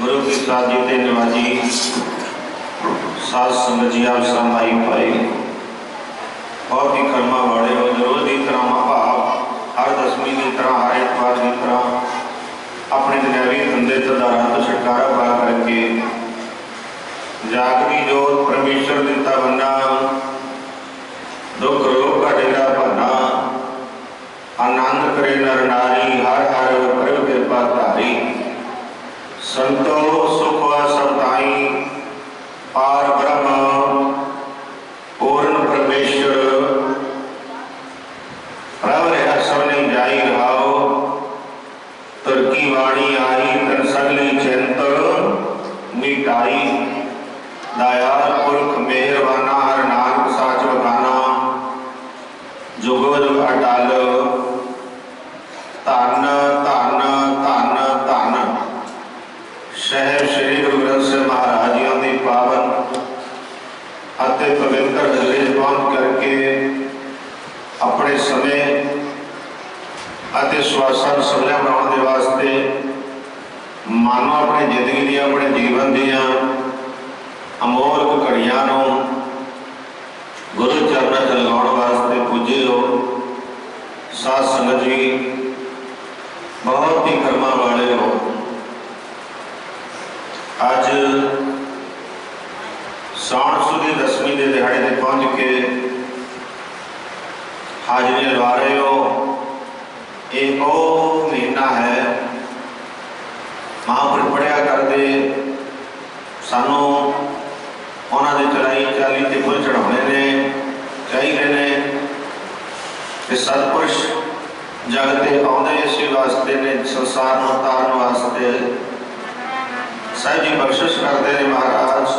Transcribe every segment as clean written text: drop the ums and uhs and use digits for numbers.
गुरु की साजी ते नवाजी सात संगत जी आप समाई पाई बहुत ही कर्मा वाले हो। रोज की तरह भाव हर दसवीं की तरह हर एतवार की तरह अपने दुनियावी धंधे तदारा तो छुटकारा पा करके जागती जोत परमेश्वर दिता बन्ना दुख रोग का डेरा भाना आनंद करे नर नारी हर हर प्रभु कृपा धारी संतो सुख सबताई पार ब्रह्म पूर्ण परमेश्वर प्रभ रहा सबने जाई रहाओ तुर्की वाणी आई तन सगली चिंत मिटाई दयाल पुरख मेहरबाना हर नानक साच बखाना जुगो जुग अटल धन धन धन धन शहर श्री गुरु ग्रंथ साहिब महाराज जी की पावन अति पवित्र हजूरी पहुंच करके अपने समय अति स्वासन सफल बनाने के वास्ते मानो अपनी जिंदगी दी अपने जीवन दियां अमोलक घड़ियां गुरु चरण च लगाने वास्ते पूजे हो। साध संगत जी बहुत ही कर्मा वाले हो। अज साउण सुदी दसवीं के दिहाड़े से पहुंच के हाजिरी लगा रहे हो। एक और महीना है महापुरुष पढ़िया करते सानू उन्होंने चढ़ाई चाली के फुल चढ़ाने ने चाहिए ने सतपुरुष जगते आते इस वास्ते ने संसार में उतारने वास्ते साहब जी बख्शिश करते हैं महाराज।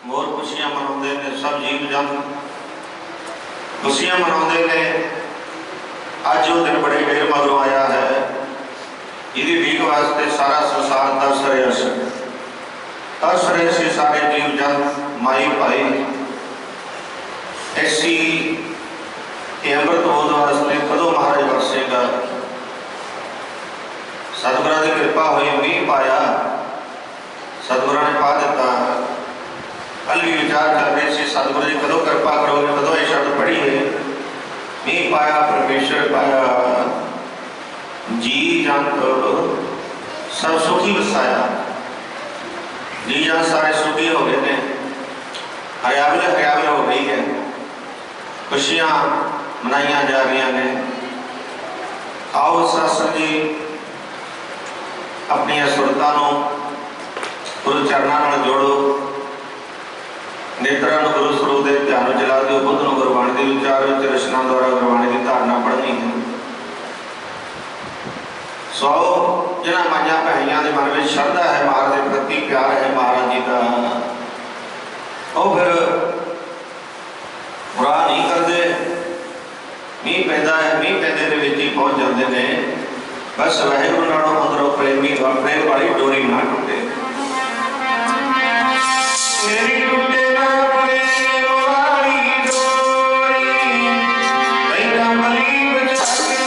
मोर खुशियां मनाते हैं, सब जीव जंत खुशियां मनाते हैं। अज वो दिन बड़े देर मगरों आया है। यदि वीक वास्ते सारा संसार तरस रहे से सारे जीव जंत माई भाई ऐसी अमृत बोध वास्ते कदों महाराज बरसेगा। सतगुरां की कृपा हुई मीह पाया, सतगुरां ने पा दिता। कल भी विचार कर रहे थे सतगुरु जी कदों कृपा करोगे, कदों ये शब्द पढ़ी है मीह पाया परमेश्वर पाया जी जंत सब सुखी वसाया। जी जंत सारे सुखी हो गए ने, हरियावल हो गई है, खुशियां मनाई जा रही ने। संगत जी अपनी सुरतां नूं गुरु चरणों नाल जोड़ो, नेत्रां नूं गुरु स्वरूप के ध्यान में चला दिओ। बुद्ध नूं गुरबाणी के विचार विच रचना द्वारा गुरबाणी की धारणा पढ़नी है। सो जिन्हां माइयां भैणियां के मन में श्रद्धा है, महाराज के प्रति प्यार है महाराज जी का, वो फिर बुरा नहीं करते। मीह पैदा है, मीह पैदे के विच ही पहुँच जाते हैं। बस वाहिगुरू नालों अंदरों प्रेमी प्रेम वाली डोरी ना टूटे। मेरी टूटे ना प्रेम वाली डोरी, तेरा मली बचा के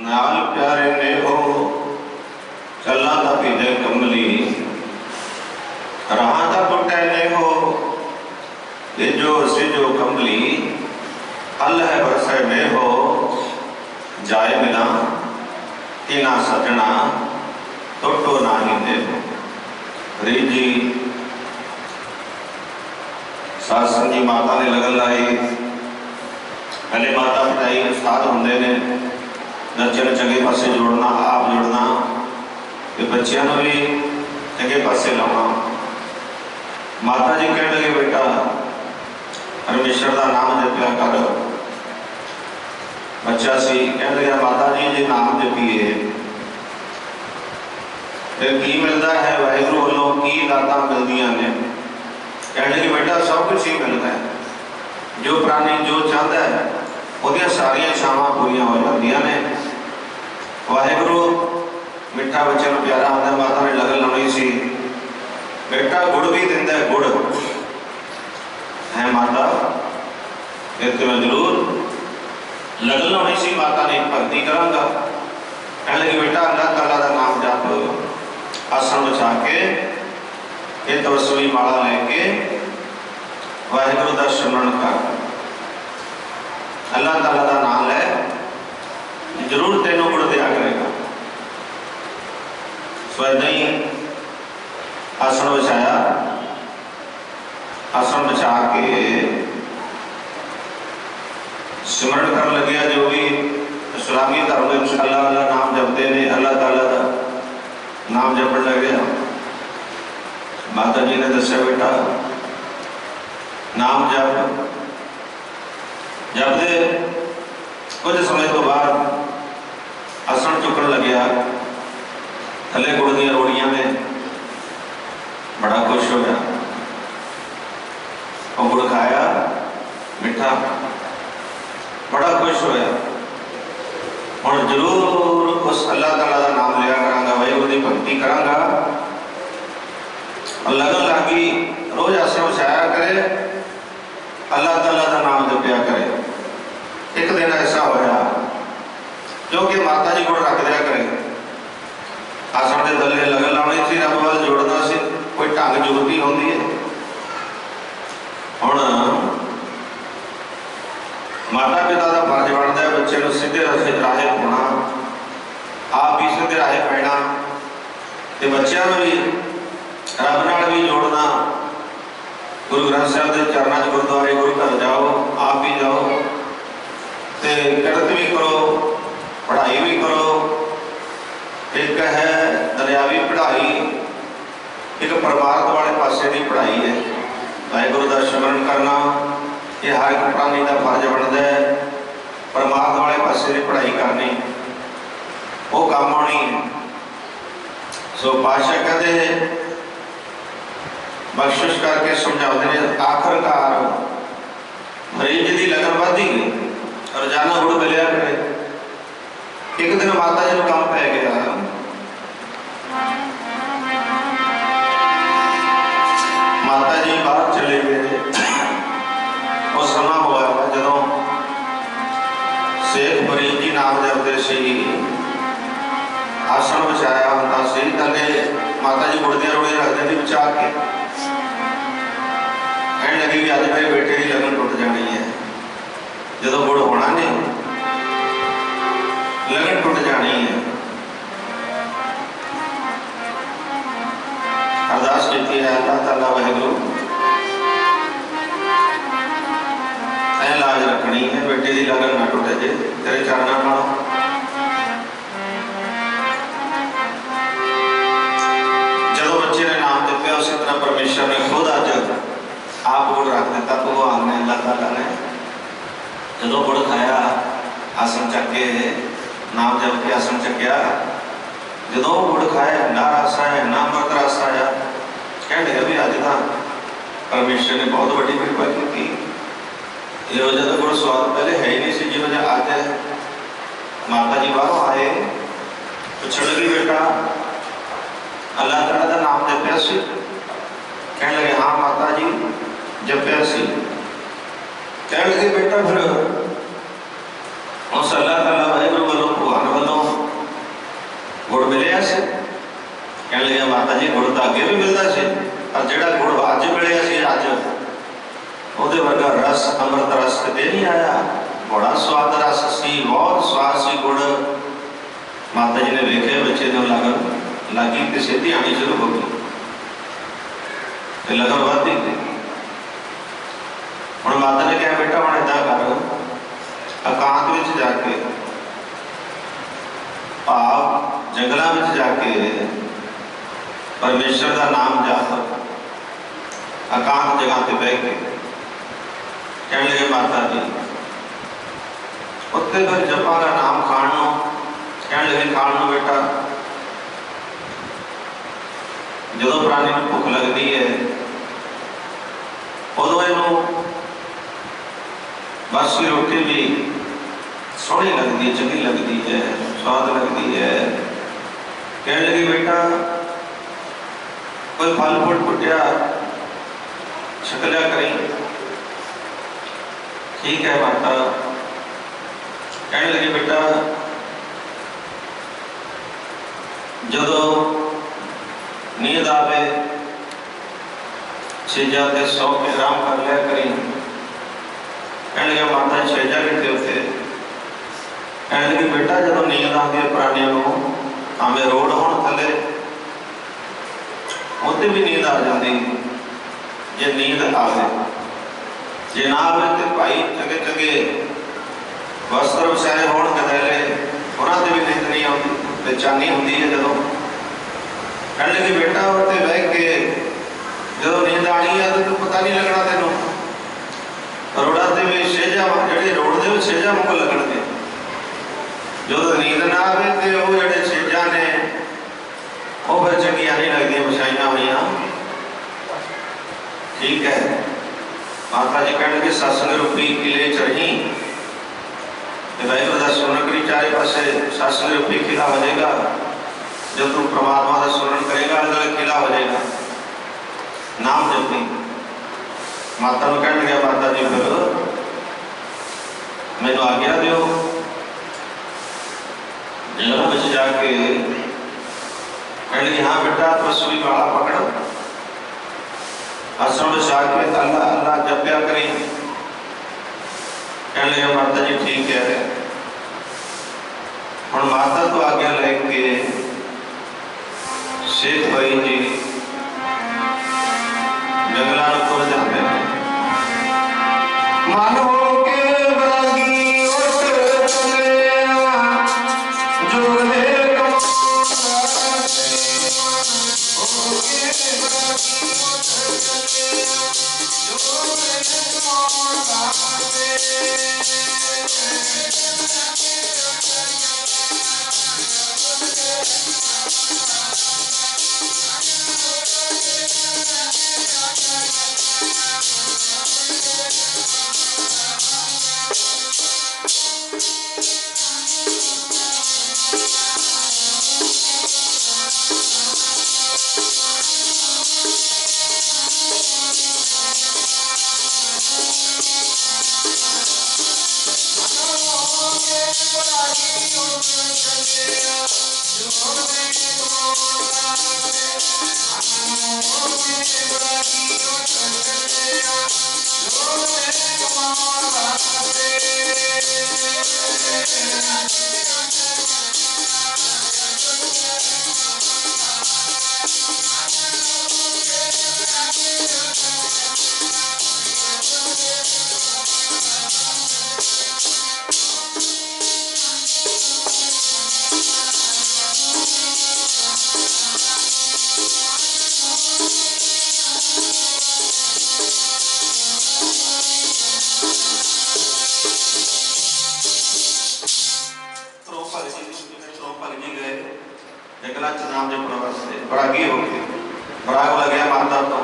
नाल प्यारे ने हो चला दा पीजे कमली, राह दा टुटे ने हो ये जो सिजो कमली, हल है बरसे ने हो जाए बिना इना सजना टुटो नाही दे। रीजी सासंग जी माता ने लगन लाई, पहले माता पिता उस्ताद होंगे ने नचन चंगे पासे जोड़ना, आप जोड़ना, बच्चों भी चंगे पासे लाना। माता जी कह लगे बेटा परमेश्वर का नाम जपिया कर। बच्चा सी कह लगा माता जी जे नाम जपीए फिर की मिलता है, वाहिगुरू वालों की दाता मिलदियां ने। कह लगे बेटा सब कुछ ही मिलता है, जो प्राणी जो चाहता है ਉਹਦੀਆਂ ਸਾਰੀਆਂ ਇਛਾਵਾਂ ਪੂਰੀਆਂ ਹੋ ਜਾਂਦੀਆਂ ਨੇ। ਵਾਹਿਗੁਰੂ ਮਿੱਠਾ ਬੱਚੇ ਨੂੰ ਪਿਆਰਾ ਆਉਂਦਾ। ਮਾਤਾ ਨੇ ਲਗਨ ਲਾਉਣੀ ਸੀ, बेटा गुड़ भी दिंदा है, गुड़ है माता इतने मैं जरूर लगन लानी सी। माता ने भगती करांगा, कहने लगी बेटा अल्लाह ताला का नाम जप। आसन बिछा के ये तवसवी माला लेके वाहिगुरू का सिमरन कर, अल्लाह ताला का नाम ले, जरूर तेनों गुड़ दिया करेगा। सो ऐसा ही आसन बिछाया, आसन बिछा के सिमरन कर लगे। जो भी इस्लामी धर्म अल्लाह अल्लाह नाम जपते हैं, अल्लाह ताला का नाम जपन लगे। माता जी ने दसिया बेटा नाम जप। जपते कुछ समय तो बाद आसन चुकन लग्या, थले गुड़ दी रोड़ियां ने, बड़ा खुश होया, गुड़ खाया मिठा, बड़ा खुश होया। हुण जरूर उस अल्लाह ताला का नाम लिया करांगा, वाहिगुरू की भक्ति करांगा। लगन लगी रोज आसन बिछाया करे, अल्लाह ताला का नाम जपया करे। एक दिन ऐसा होया जो कि माता जी गुड़ रख दिया करे, आसन के थले लगन लानी थी, रब वाल जोड़ना सी, कोई ढंग जुगती होती है। हुण माता पिता का फर्ज बनता है बच्चे को सीधे राहे पाना, आप भी सीधे राहे पैना, तो बच्चों को भी रब नाल भी जोड़ना। गुरु ग्रंथ साहब के चरणों च गुरुद्वारे गुरु घर जाओ, आप भी जाओ, तो किरत भी करो, पढ़ाई भी करो। एक है दरियावी पढ़ाई, एक परमार्थ वाले पासे की पढ़ाई है। वाहिगुरू का सिमरन करना ये हर एक प्राणी का फर्ज बनता है। परमार्थ वाले पासे की पढ़ाई करनी वो काम आनी है। सो पातशाह कहते हैं बख्शिश करके समझाते हैं, आखिरकार मरीज की लगन बढ़ती गई, रोजाना गुड़ मिलिया करे। एक दिन माता जी को काम पै गया, माता जी बाहर चले गए। वो समा हुआ जो शेख फरीद जी नाम जपते सी, आसन बिछाया होता सी, थले माता जी गुड़ दी रोड़ियां रखते थे बिछा के। कहने लगी कि अज मेरे बेटे की लगन टुट जानी है, जो गुड़ होना नहीं, लगन टुट जानी है। अरदास की है अल्लाह ताला वाहिगुरू ऐ लाज रखनी है, बेटे की लगन ना टुटे जे तेरे चरणों नाल। जो बच्चे ने नाम जपया उसी तरह परमेश्वर ने खुद अज आप गुड़ रख दिता। भगवान ने अल्लाह ताला ने जो गुड़ खाया, आसन चक के नाम जप के आसन चक्या, जो गुड़ खाया ना रस आया ना अमृत रस आया। कहने लगे भी अज तो परमेश्वर ने बहुत बड़ी कृपा की। यो जो गुड़ स्वाद पहले है ही नहीं सी, जो अज माता जी बाहरों आए पूछने लगी बेटा अल्लाह ताला का नाम जपया सी? कहने लगे हाँ माता जी जपया सी। कहने लगे बेटा फिर उस अल्लाह ताला वाहिगुरू वालों भगवान वालों गुड़ मिले से? कहने लगे माता जी गुड़ तो अगे भी मिलता से, पर जो गुड़ अज मिले से अज वो वर्गा रस अमृत रस कदे नहीं आया। बड़ा स्वाद रस सी, बहुत स्वाद सी गुड़। माता जी ने वेखे बच्चे को लगन लगी तो सीधी आनी शुरू हो गई, लगन बढ़ती गई। हुण माता ने कहा बेटा हम इदा कर, एकांत में जाके आप जंगलों में जाके परमेश्वर का नाम जप, एकांत जगह पर बह के। कहने लगे माता जी उत्ते फिर जपा का नाम खाण, कहने लगे खाण बेटा जो प्राणी को भुख लगती है उदों इनू बासी रोटी भी सोहनी लगती है, चंगी लगती है, स्वाद लगती है। कहने लगी बेटा कोई फल फूट फुटिया छक लिया करी। ठीक है माता। कहने लगी बेटा जदों नींद आवे छेजा ते सौ के आराम कर लिया करी। कहने लगे माता छेजा कितने उत्ते। कहने लगी बेटा जदों नींद आती है प्राणियों को भावें रोड होण थले उत्ते भी नींद आ जाती जे नींद आवे। जे ना आवे तो भाई चंगे चंगे वस्त्र विछाए होण गधेले उन्होंने भी नींद नहीं आती, बेचैनी होती है। जदों कहने लगी बेटा उत्ते बह के जदों नींद आनी है तो पता नहीं लगना तेनों। रोड़ा से भी सेजा जी रोड के भी सेजा मुक लगन। जो नींद ना आए तो वो जो सेजा ने वो फिर चंगिया नहीं लगदियां विछाइया हुई। ठीक है माता जी कहने लगे सत्संग रूपी किले च रही। वाहिगुरू का सुनन करी चारे पासे सत्संग रूपी किला हो जाएगा। जब तू परमात्मा का सुनन करेगा तो किला हो जाएगा। नाम जपी। माता को कहने लगे माता जी फिर मैनू आज्ञा दिओ जंगल में जाके। कहने लगी हाँ बेटा तपस्वी वाला पकड़ आश्रम में जाके अल्लाह अल्लाह जपया करी। कहने लगे माता जी ठीक है। हुण माता तो आज्ञा लेके शेख भाई जी जंगलों में तुर जाते हैं। मन हो के बरागी उठ चले जुगले जंगलों च नाम जपने वास्ते बरागी हो गए। बराग लगे माता तो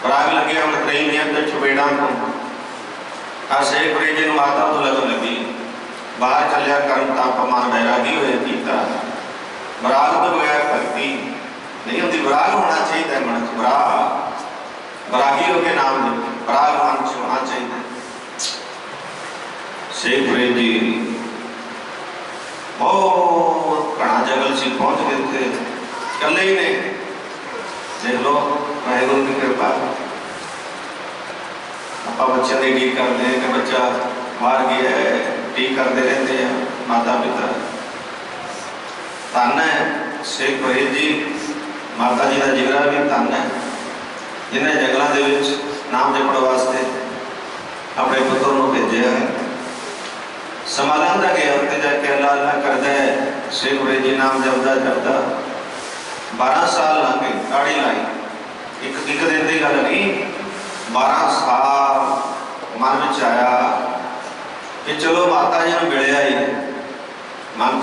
बराग लगे हम ट्रेन नियंत्रण चपेड़ा को शेख फरीद जी माता तो लगन लगी। बाहर चलिया कर्म ताप मान बैरागी हुए कीता। बराग तो बगैर भक्ति नहीं होती। बराग होना चाहिए मन च। बराग बरागी होके नाम जप बराग मन च होना चाहिए। शेख फरीद जी बहुत घना जंगल से पहुंच गए थे कले ही ने। देख लो वाहिगुरू की कृपा। आप बच्चे की ठीक करते हैं कि बच्चा मार गया है ठीक करते रहते हैं माता पिता। धन है शेख फरीद जी माता जी का जिगरा भी धन है जिन्हें जंगलों के नाम जपने वास्ते अपने पुत्र को भेजा है। समाधान का गया उत्ते जाके अल्लाह अल्लाह करता है। शेख फरीद जी नाम जपदा जपदा 12 साल लग गए। दाड़ी लाई एक दिन की गल नहीं 12 साल मन में आया कि चलो माता जी ने मिले ही मन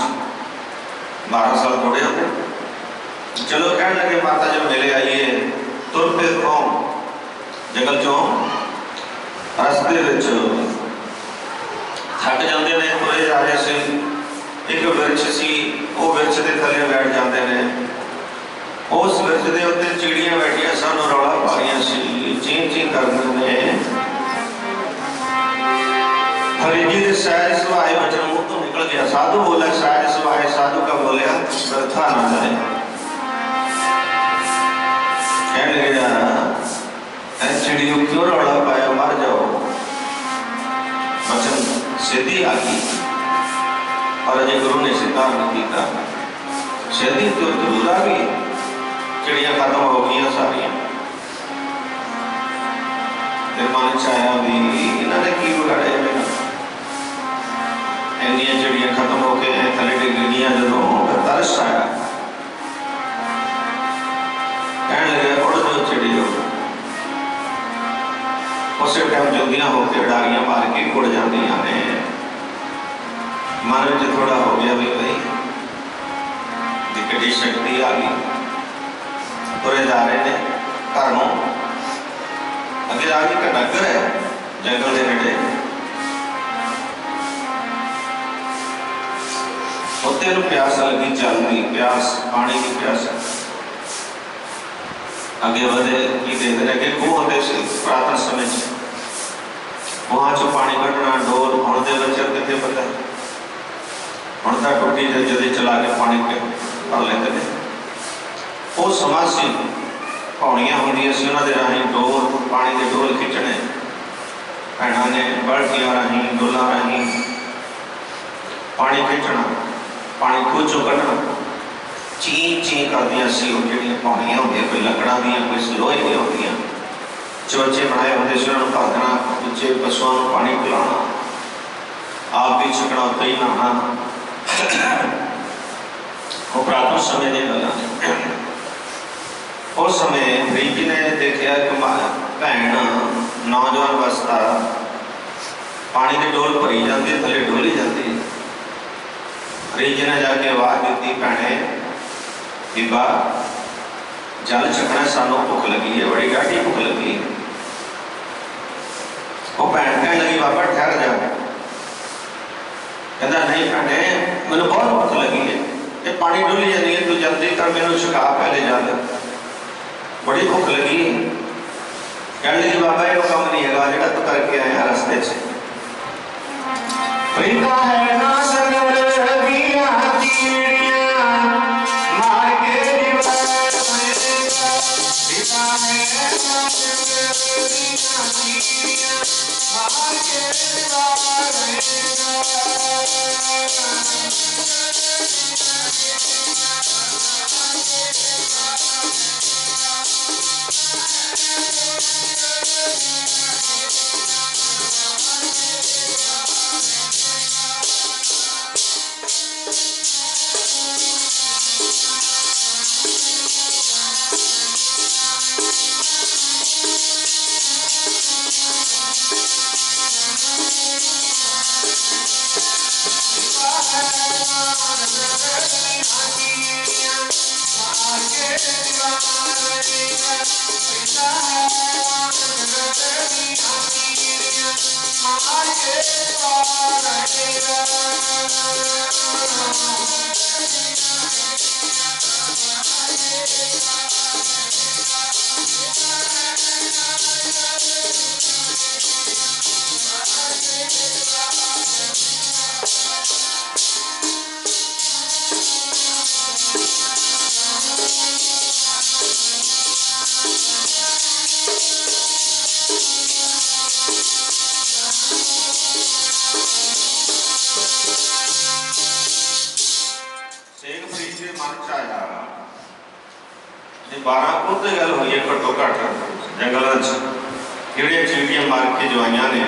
12 साल थोड़े होते। चलो कहने लगे माता जी मिले आइए। तुर पे जंगल चो रस्ते थक जाते विरछ सी, वो विरछ के थले बैठ जाते हैं। उस विरछ के उत्ते चिड़ियां बैठिया सन, रौला पा रही सी, चीं चीं करते हैं। हरिजी के सहज सुभाए वचन मुंह तो निकल गया। साधु बोला सहज सुभाए, साधु का बोलिया व्यर्था ना जाए। कहने लगे चिड़ियों क्यों रौला पाया, मर जाओ। वचन सिद्धि आ गई और अजय गुरु ने स्वीकार नहीं किया। सिद्धि तो जरूर आ गई, चिड़ियां खत्म हो गई सारिया। मन च आया भी इन्होंने की बिगाड़िया मेरा, इन्नियां चिड़ियां खत्म होकर थले डिग गई। जो तरस आया, कहने लगे उड़ जाओ चिड़ियों। उस टाइम जल्दियां होकर डारियां मार के उड़ जांदियां ने। मन में थोड़ा हो गया भी भाई कितनी शक्ति आ गई। तुरे जा रहे हैं घर में, अगे आगे एक नगर है जंगल के नेड़े। उत्ते प्यास लगी, चलती प्यास, पानी की प्यास। अगे बढ़े की देखते रहे कि खूह होते पुरातन समय वहां चो पानी कटना डोर हूं के बच्चे कितने पता हूं तो टुटी जल्दी चला के पानी भर लेते हैं। वो समा सी पौड़ियां होंदियां सी, उन्हां दे राही डोर पानी के डोल खिंचने, भैणां ने बल्टियां राही डोलां राही पानी खिंचना, पानी खूह चों कढ़ना। चीं चीं करदियां सी वो जिहड़ियां पौड़ियां होंदियां, कोई लकड़ां दियां कोई लोहे दियां होंदियां। चोचे बनाए होंदे सी, उन्हां नूं भरना, पिछे पशुआं नूं पानी पिलाउणा, आप भी छकना, उत्ते ही नहाना। वो पुरातन समय दी गल्लां ने। उस समय फरीद जी ने देखा कि भैन नौजवान अवस्था पानी की डोल भरी जाती है, थले डोली जाती है। फरीद जी ने जाके आवाज दी, भैने बीबा जल छकना, सानू भुख लगी है, बड़ी गाढ़ी भुख लगी है। वो भैन कहने लगी बाबा ठहर जा। कहता नहीं भैने मैंने बहुत भुख लगी है, ये पानी डोली जाती है, तू जल्दी कर मैनू छका पहले जल, बड़ी भुख लगी। कहने लगी बाबा ये काम नहीं है जो तू करके आया रस्ते से। है ना सगर दिया चिड़ियां मार के दीवार गल हुई है घट्टो घट जंगलों चीटियां मार के जवाइया ने।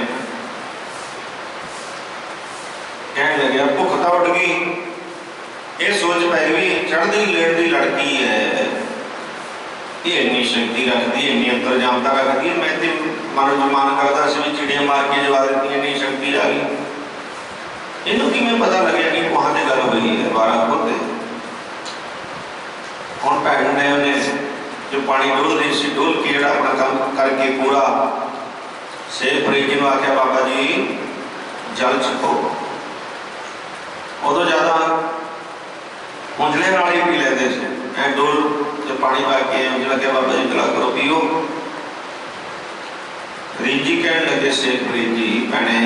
कहने लगे भुख तो उड़ गई, ये सोच पै गई चढ़ती लेटती लड़की है, ये इन्नी शक्ति रखती है, इन्नी अंतरजामता रखती है। मैं तो मन जमान करता भी चिड़ियां मार के जवा दी, इन्नी शक्ति आ गई। इनू किवें पता लगे कि वहां से गल हुई है 12 खुद। हम भैन ने उन्हें जो पानी डोल रही सी डोल के जोड़ा अपना काम करके पूरा से फरीद जी ने आख्या बाबा जी जल छको। उदों ज़्यादा पानी पी लेते थे। मैं डोल जो पानी पा के जो क्या बाबा जी पिला करो पियो। फरीद जी कह लगे शेख फरीद जी भैने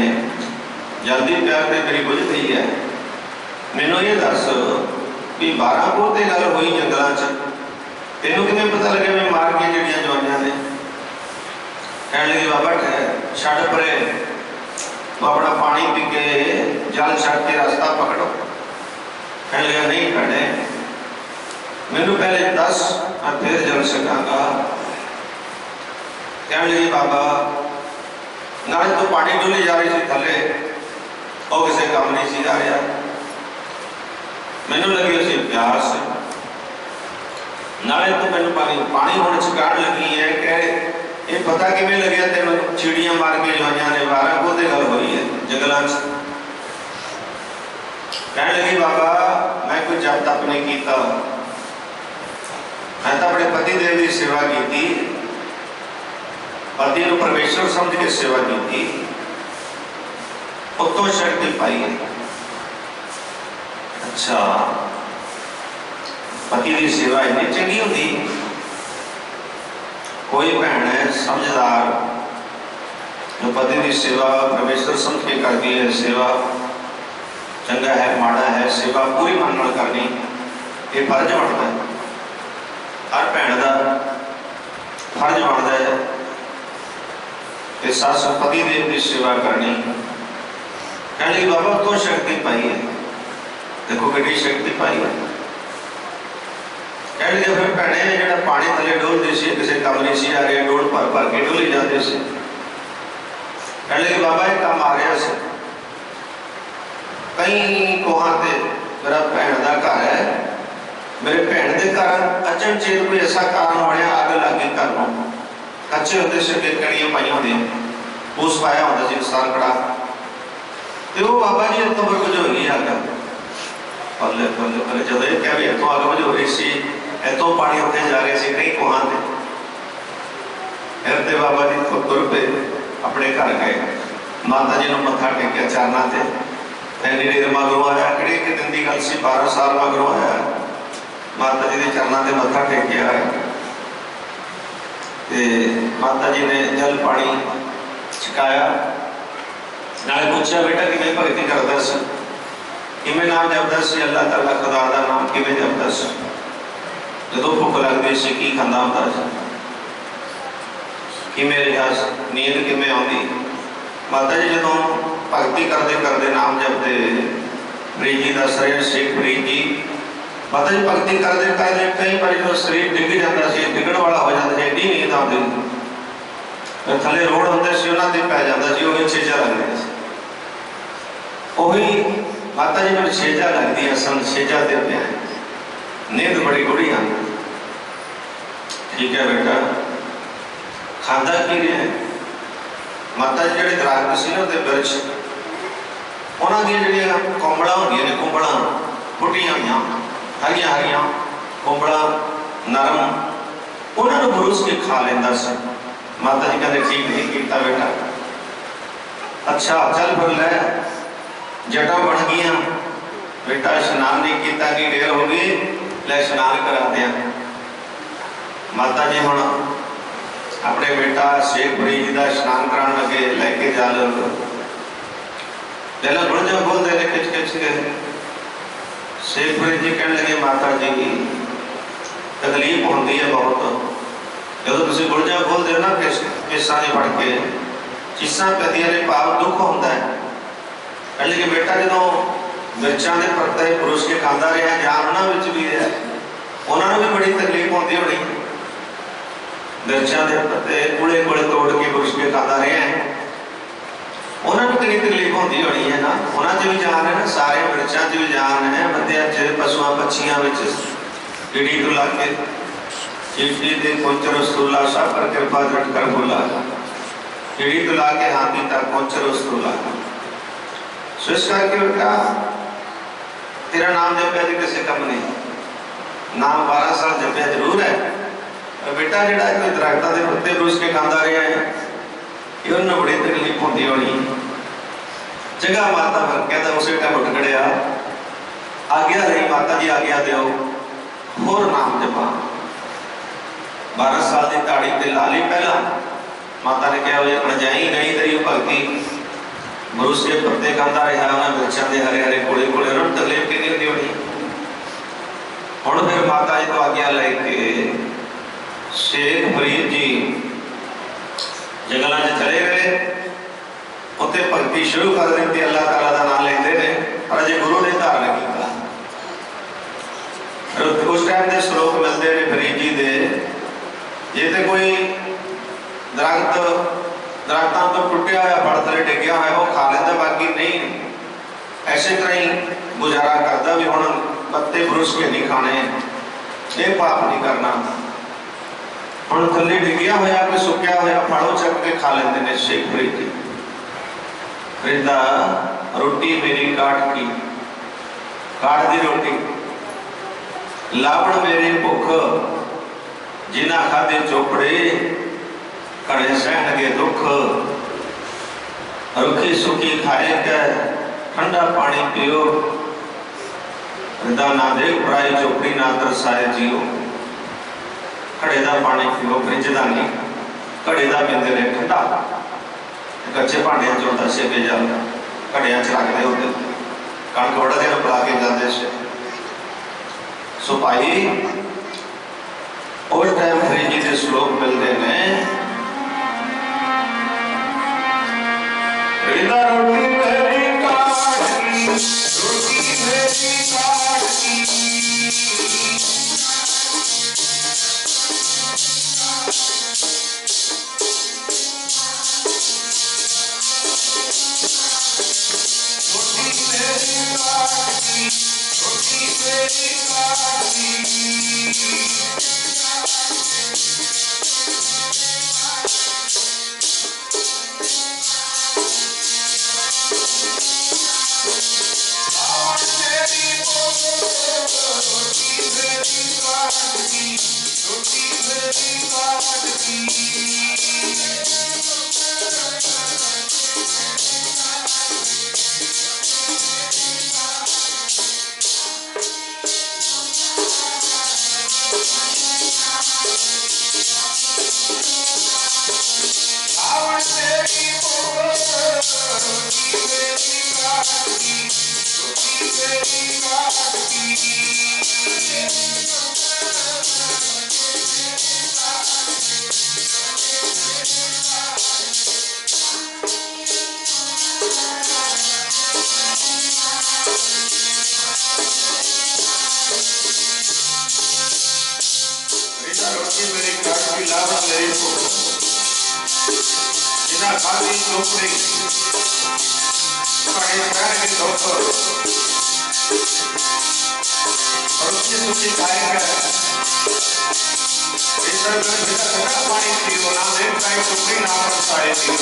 जल्दी प्यार ने मेरी बुझ गई है, मैनू ये दस भी 12 कोह ते गल हुई जंगलों च, तेनों किवें पता लगे मैं मार के जड़ियां जवानियां ने। कह लगी बाबा छड़ परे, तो अपना पानी पी के जल छड़ के रास्ता पकड़ो। कह लगा नहीं भैने मैनू पहले दस मैं फिर जल सकांगा। कह लगी बाबा नाले तो पानी डोली जा रही थी थले, और किसी काम नहीं सी जा रहा, मैनू लगी उसी प्यास नाले तो मैनू पानी होने छकाण लगी है। कि ये पता किवें लग्या तेनों चिड़ियां मार के जवाइयां ने 12 कोह ते गल हुई है जंगलों च। कह लगी बाबा मैं कोई जप तप नहीं किया, मैं तो अपने पति देव की सेवा की, पति को परमेश्वर समझ के सेवा की, उत्तों शक्ति पाई है। अच्छा पति की सेवा इतनी चंगी होती, कोई भैन है समझदार जो पति की सेवा परमेश्वर समझ के करती है, सेवा चंगा है माड़ा है सेवा पूरी मन नाल करनी, ये फर्ज बनता है हर भैन का फर्ज बनता है कि सस पति देव की सेवा करनी। कह लगी बाबा तो शक्ति पाई है, देखो कि शक्ति पाई है। कह लगे फिर भैने जो पानी थले डोलती सी किसी कम नहीं सी आ रही, डोल भर भर के डोली जाते सी। कह लगे बाबा एक काम आ रहा से कई कोहां ते मेरा भैन का घर है, मेरे भैन के घर अचनचेत कोई ऐसा कारण बनया अग लगी घर में, कच्चे होते से कड़ियां पाई होंगे पूस पाया होता सी इंसान कड़ा, तो वो बाबा जी इतों पर कुछ हो गई अग पले पले पले जो क्या भी इतों अग बुझ हो रही सी, इतों पानी उत्ते जा रहे थे कई कोहां ते। फिर बाबा जी तो तुर पे अपने घर गए, माता जी ने मत्था टेकिया चरणों से, इन्नी देर मगरों आया कि दिन की गल सी 12 साल मगरों आया, माता जी के चरणों से मत्था टेकिया है। माता जी ने जल पानी छकाया, नाले पूछा बेटा किवें भगती करदा सी, किवें नाम जपदा सी, अल्लाह ताला खुदा दा नाम किवें जपदा सी, जदों भुख लगदी सी की खांदा हुंदा सी, किवें रिहा नींद किवें आउंदी। माता जी जदों भगती करते करते नाम जपते, फरीद जी दस रहे शेख फरीद जी माता जी भगती करते करते कई बार जो शरीर डिग जाता सी, डिगण वाला हो जाता सी, एडी नींद आउंदी, थले रोड होंदे सी उन्हां ते पै जांदा सी, ओही छेजा लगदा सी, ओही माता जी मेरे छेजा लगदी सन, छेजा ते पिया नींद बड़ी गुड़ी आती। ठीक है बेटा खांदा की रहा, माता जी जो दरख्त से ना बिरछ उन्होंने जो कोंबड़ होंगे ने कोंबड़ फुटिया हुई हरिया हरिया कोंबड़ नरम उन्होंने बुरुस के खा लेंदा सी। माता जी कहते ठीक नहीं किया बेटा, अच्छा चल फिर लै जटा बन गई बेटा, स्नान नहीं किया कि देर हो गई, लै स्नान करा दिया। माता जी हुण अपने बेटा शेख फरीद जी का स्नान कराने लगे, लैके जल पहला गुड़जा बोलते ने खिच खिच के। शेख फरीद जी कहने लगे माता जी तकलीफ होती है बहुत, जो तुम गुड़जा बोलते हो ना केसा ने फट के चीसा पैदियां ने भाव दुख होता है। कह लगे बेटा जो मिर्चा के पत्ते पुरुष के खाता रहा जान उन्होंने भी है, उन्होंने भी बड़ी तकलीफ होती होनी, मिर्चा के पत्ते कूड़े कूड़े तोड़ के पुरुष के खाता रहे हैं, उन्होंने कितनी तकलीफ होती होनी है ना, उन्होंने भी जान है ना, सारे मिर्चा भी जान है, बंदियां च पशुओं पक्षियों चिड़ी तो ला के चिड़ी के पहुंचर रसूला सब पर कृपा झट कर बोला, चिड़ी तो ला के हाथी तक पहुंचर रसूला। सो इस करके बेटा तेरा नाम जपया जी किसी कम नहीं, नाम 12 साल जपया जरूर है, बेटा जो दरख्तों के पत्ते पुरुष के खाता रहा है ये उन्हें बड़ी तकलीफ होती होनी। जगह माता फिर कहता उस टाइम उठ खड़िया, आज्ञा रही माता जी आज्ञा दो, होर नाम जपा। 12 साल की ताड़ी ते ला ली पहला। माता ने कहा वे जाई गई तेरी भगती बरुस के पत्ते खांदा रहा, उन्हें वृक्षों के हरे हरे कोले कोले उन्होंने तकलीफ की होती होनी। हुण फिर माता जी तो आज्ञा लेके शेख फरीद जी जंगलों में चले गए, उत्ते भगती शुरू कर दी, अल्लाह ताला का नाम लेते हैं, पर अजे गुरु ने धारण किया। उस टाइम के श्लोक मिलते हैं फरीद जी के, जे तो कोई दरख्तों तो टुटिया हुआ फल थले डिग्या हुआ वो खा लेंदा, बाकी नहीं ऐसे तरह ही गुजारा करता भी हुण पत्ते बुरुस के नहीं खाने, ये पाप नहीं करना। हुण थले डिग्या होया कोई सुक्या होया फल चक के खा लेंदे ने शेख फरीद जी। फरीदा रोटी मेरी काट की, काट दी रोटी, लावण मेरी भुख, जिना खादे चोपड़े कड़े सहन के दुख, रुखी सुखी खाए के ठंडा पानी पियो, ना देख पराई चोपड़ी ना तरसाए जियो। घड़े का पानी पियो, फ्रिज का नहीं, घड़े का पीते ने ठंडा, कच्चे भांडिया चो दसे पे जाता, घड़िया च रखते होते, कणक बड़ा दिन पिला के जाते से। सो भाई उस टाइम फरीद जी के श्लोक मिलते हैं, रोटी मेरी काट की, रोटी मेरी काट की, रोटी मेरी काट की, रोटी मेरी काट की। खादी चोपड़ी कड़े सहन के दुख, रुखी सुखी खाएगा, ठंडा पानी पियो, ना देख पराई चोपड़ी ना तरसाए जियो।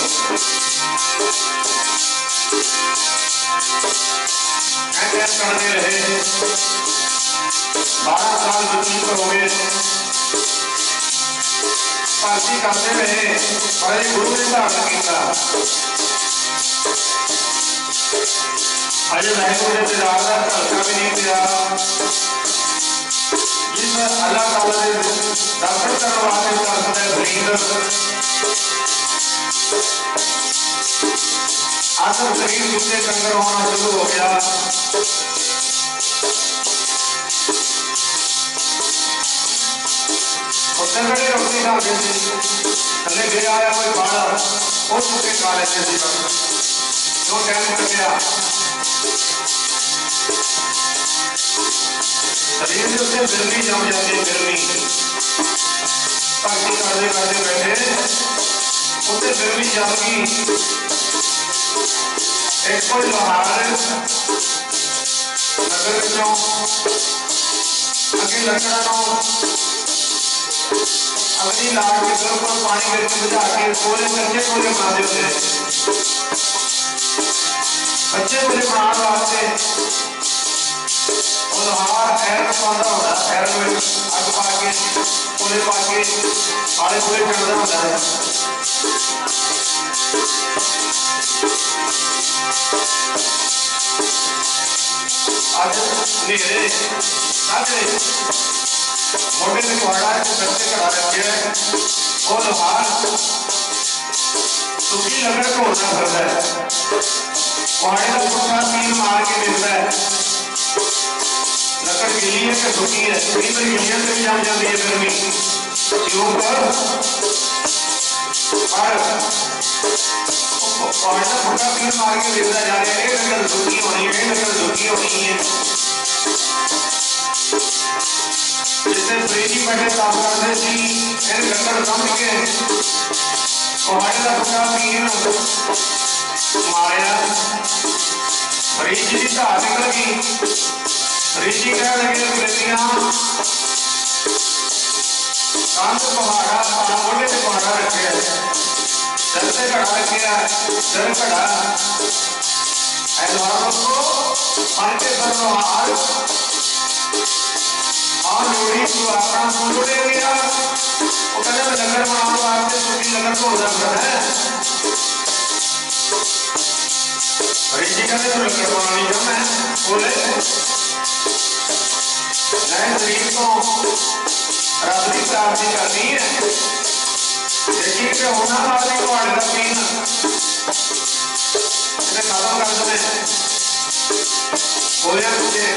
करते रहे, 12 साल व्यतीत हो गए, भर्ती करते रहे, पर गुरु ने धारण किया। अजे वाहिगुरू के दरबार का हल्का भी नहीं पिया, जिस अल्लाह ताला के दर्शन करने वास्ते तरसदा है फरीद, आखिर शरीर दूसरे कंगर होना शुरू हो गया। कड़ी रोटी खा के थले गया आया कोई बाड़ा वो चुके खा लेते थे, जो टाइम कटिया शरीर से उससे गर्मी जम जाती है, गर्मी भक्ति करते करते बैठे उससे गर्मी जम गई। एक कोई लोहार नगर विचों अगे लकड़ा अग्नि लाट के ऊपर पानी करके बुझा के कोले कच्चे कोले बनाते होते हैं। कच्चे कोले बनाने वास्ते वो लोहार ऐरन पाता होता है, ऐरन में अग पा के कोले पा के आले कोले करता होता है। आज नेरे साजरे मोटे से पहाड़ा है सस्ते करा रखे है और लोहार सुखी लकड़ को होना फिरता है पहाड़े का पुट्ठा तीर मार के मिलता है लकड़ गिली है कि सुखी है कई बार गिलियां से भी जम जाती है गर्मी क्यों पर पहाड़ का पुट्ठा तीर मार के मिलता जा रहा है लकड़ सुखी होनी है लकड़ सुखी होनी है जिसे प्रेमी बैठे काम करते सी फिर लकड़ समझ के पहाड़ का पुट्ठा तीर मारिया ऋषि की धार निकल गई ऋषि कह लगे बेटियां कंध पहाड़ा मोटे से पहाड़ा रखे सर से घड़ा रखे सर घड़ा ऐलवारों को मन के सर हार और जोड़ी तो अपना सुन गया वो कहते मैं लकड़ बनाने वास्ते छोटी लकड़ को उधर कर है ऋषि कहते तो लकड़ बनानी जब मैं बोले नए शरीर को रब की प्राप्ति करनी है देखिए कि होना आदमी को अड़ता पीना इसे खत्म कर दें बोले मुझे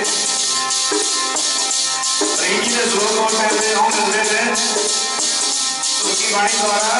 ऋषि ने जोर जोर कहते हम मिलते थे उनकी वाणी द्वारा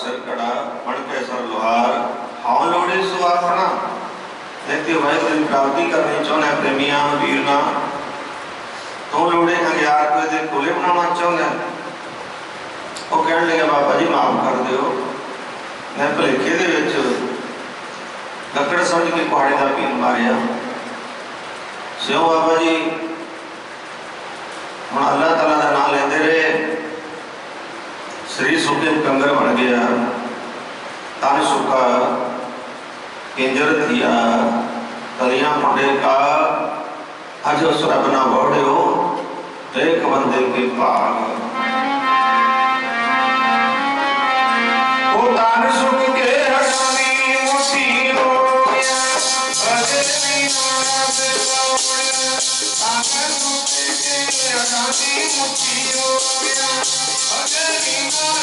सिर कड़ा बन के सर लोहार हाउ लोड़े सो आखना नहीं वाहिगुरू की प्राप्ति करनी चाहना प्रेमिया वीरना तू लोड़े 1000 रुपये के खुले बनाना चाहना वो कह लगे बाबा जी माफ कर दो मैं भुलेखे लकड़ समझ के कुहाड़े का पीन मारिया स्यों बाबा जी हम अल्लाह तला का नाम लेते रहे शरीर सुखे कंगर बन गया तन सुखा किंजर थिया तलियां मुंडे का अज उस रब ना बोड़े हो एक बंदे के भाग वो तन सुख के हसनी मोती हो अरे मीना से तन सुख के हसनी मोती हो अरे मीना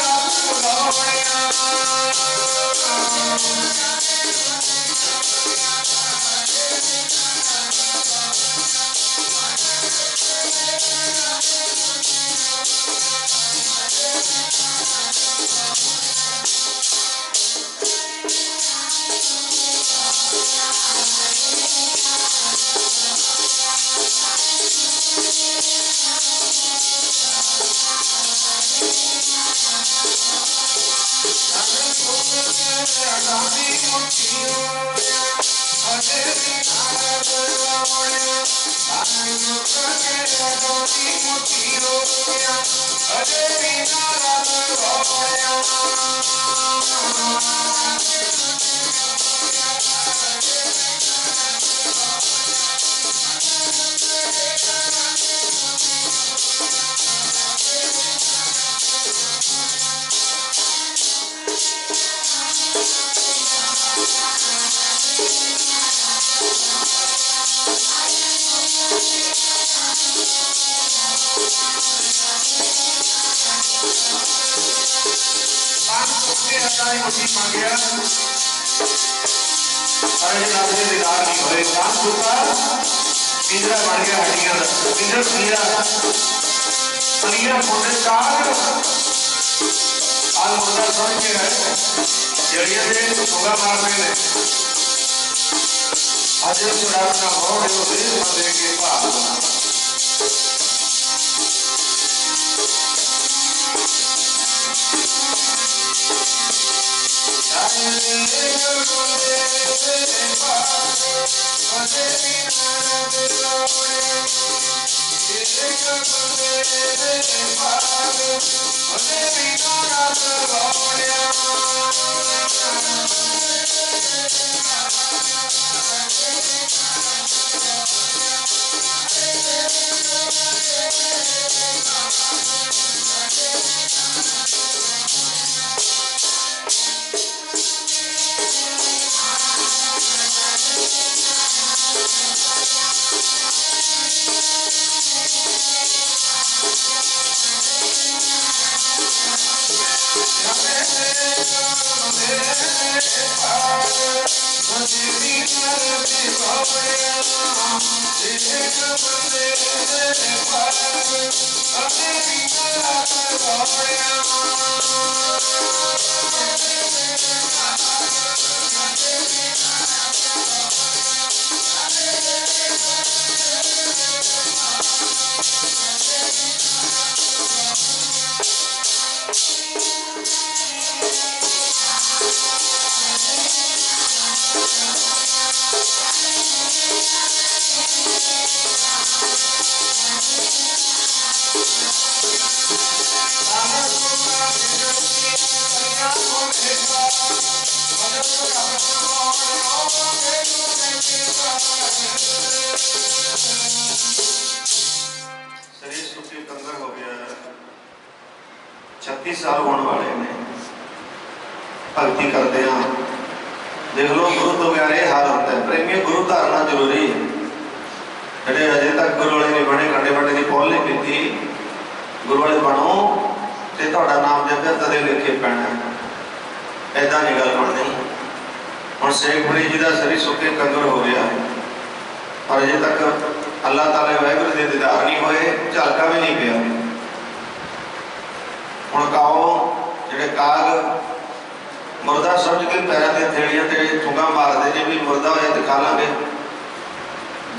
मुर्दा समझ के पैरों की थेलियां ते ठुंगा मारते जे भी मुर्दा होया तो खा लांगे,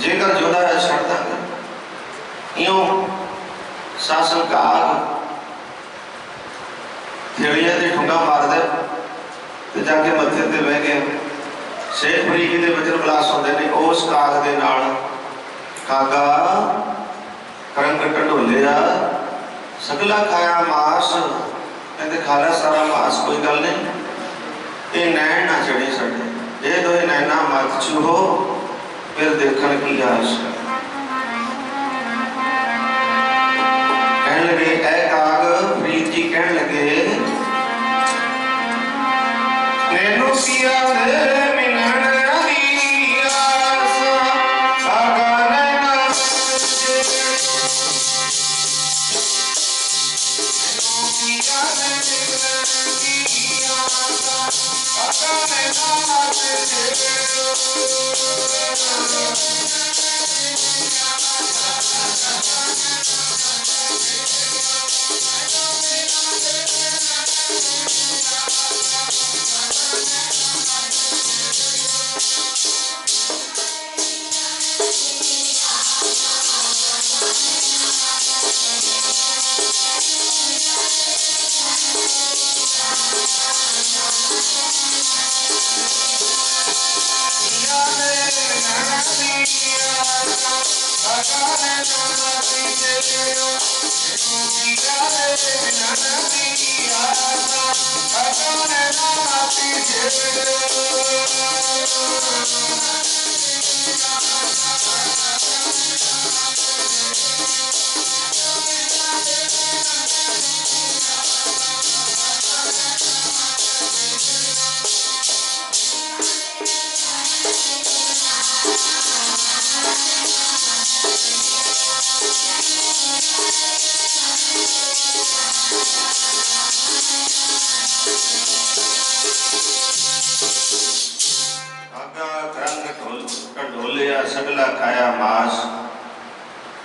जेकर जोदा है छड़ देंगे। इयों शासन का आग थेलियां ते ठुंगा मार दे तो जाके मत्थे ते बह गए। शेख फरीद के वचन विलास होंदे ने, उस काग दे नाल कागा करंग ढंडोलिया सगला खाया मास, कहते खा ला सारा मास कोई गल नहीं, ये नैन ना चढ़ी साडे, जे दोए नैना मत छूहो फिर देखण की आस। कहन लगे ऐ काग, फरीद जी कहन लगे नैनो पिया दे मिलन दी आस, कागा नैना पिया दे मिलन दी आस, कागा नैना सगला खाया मास।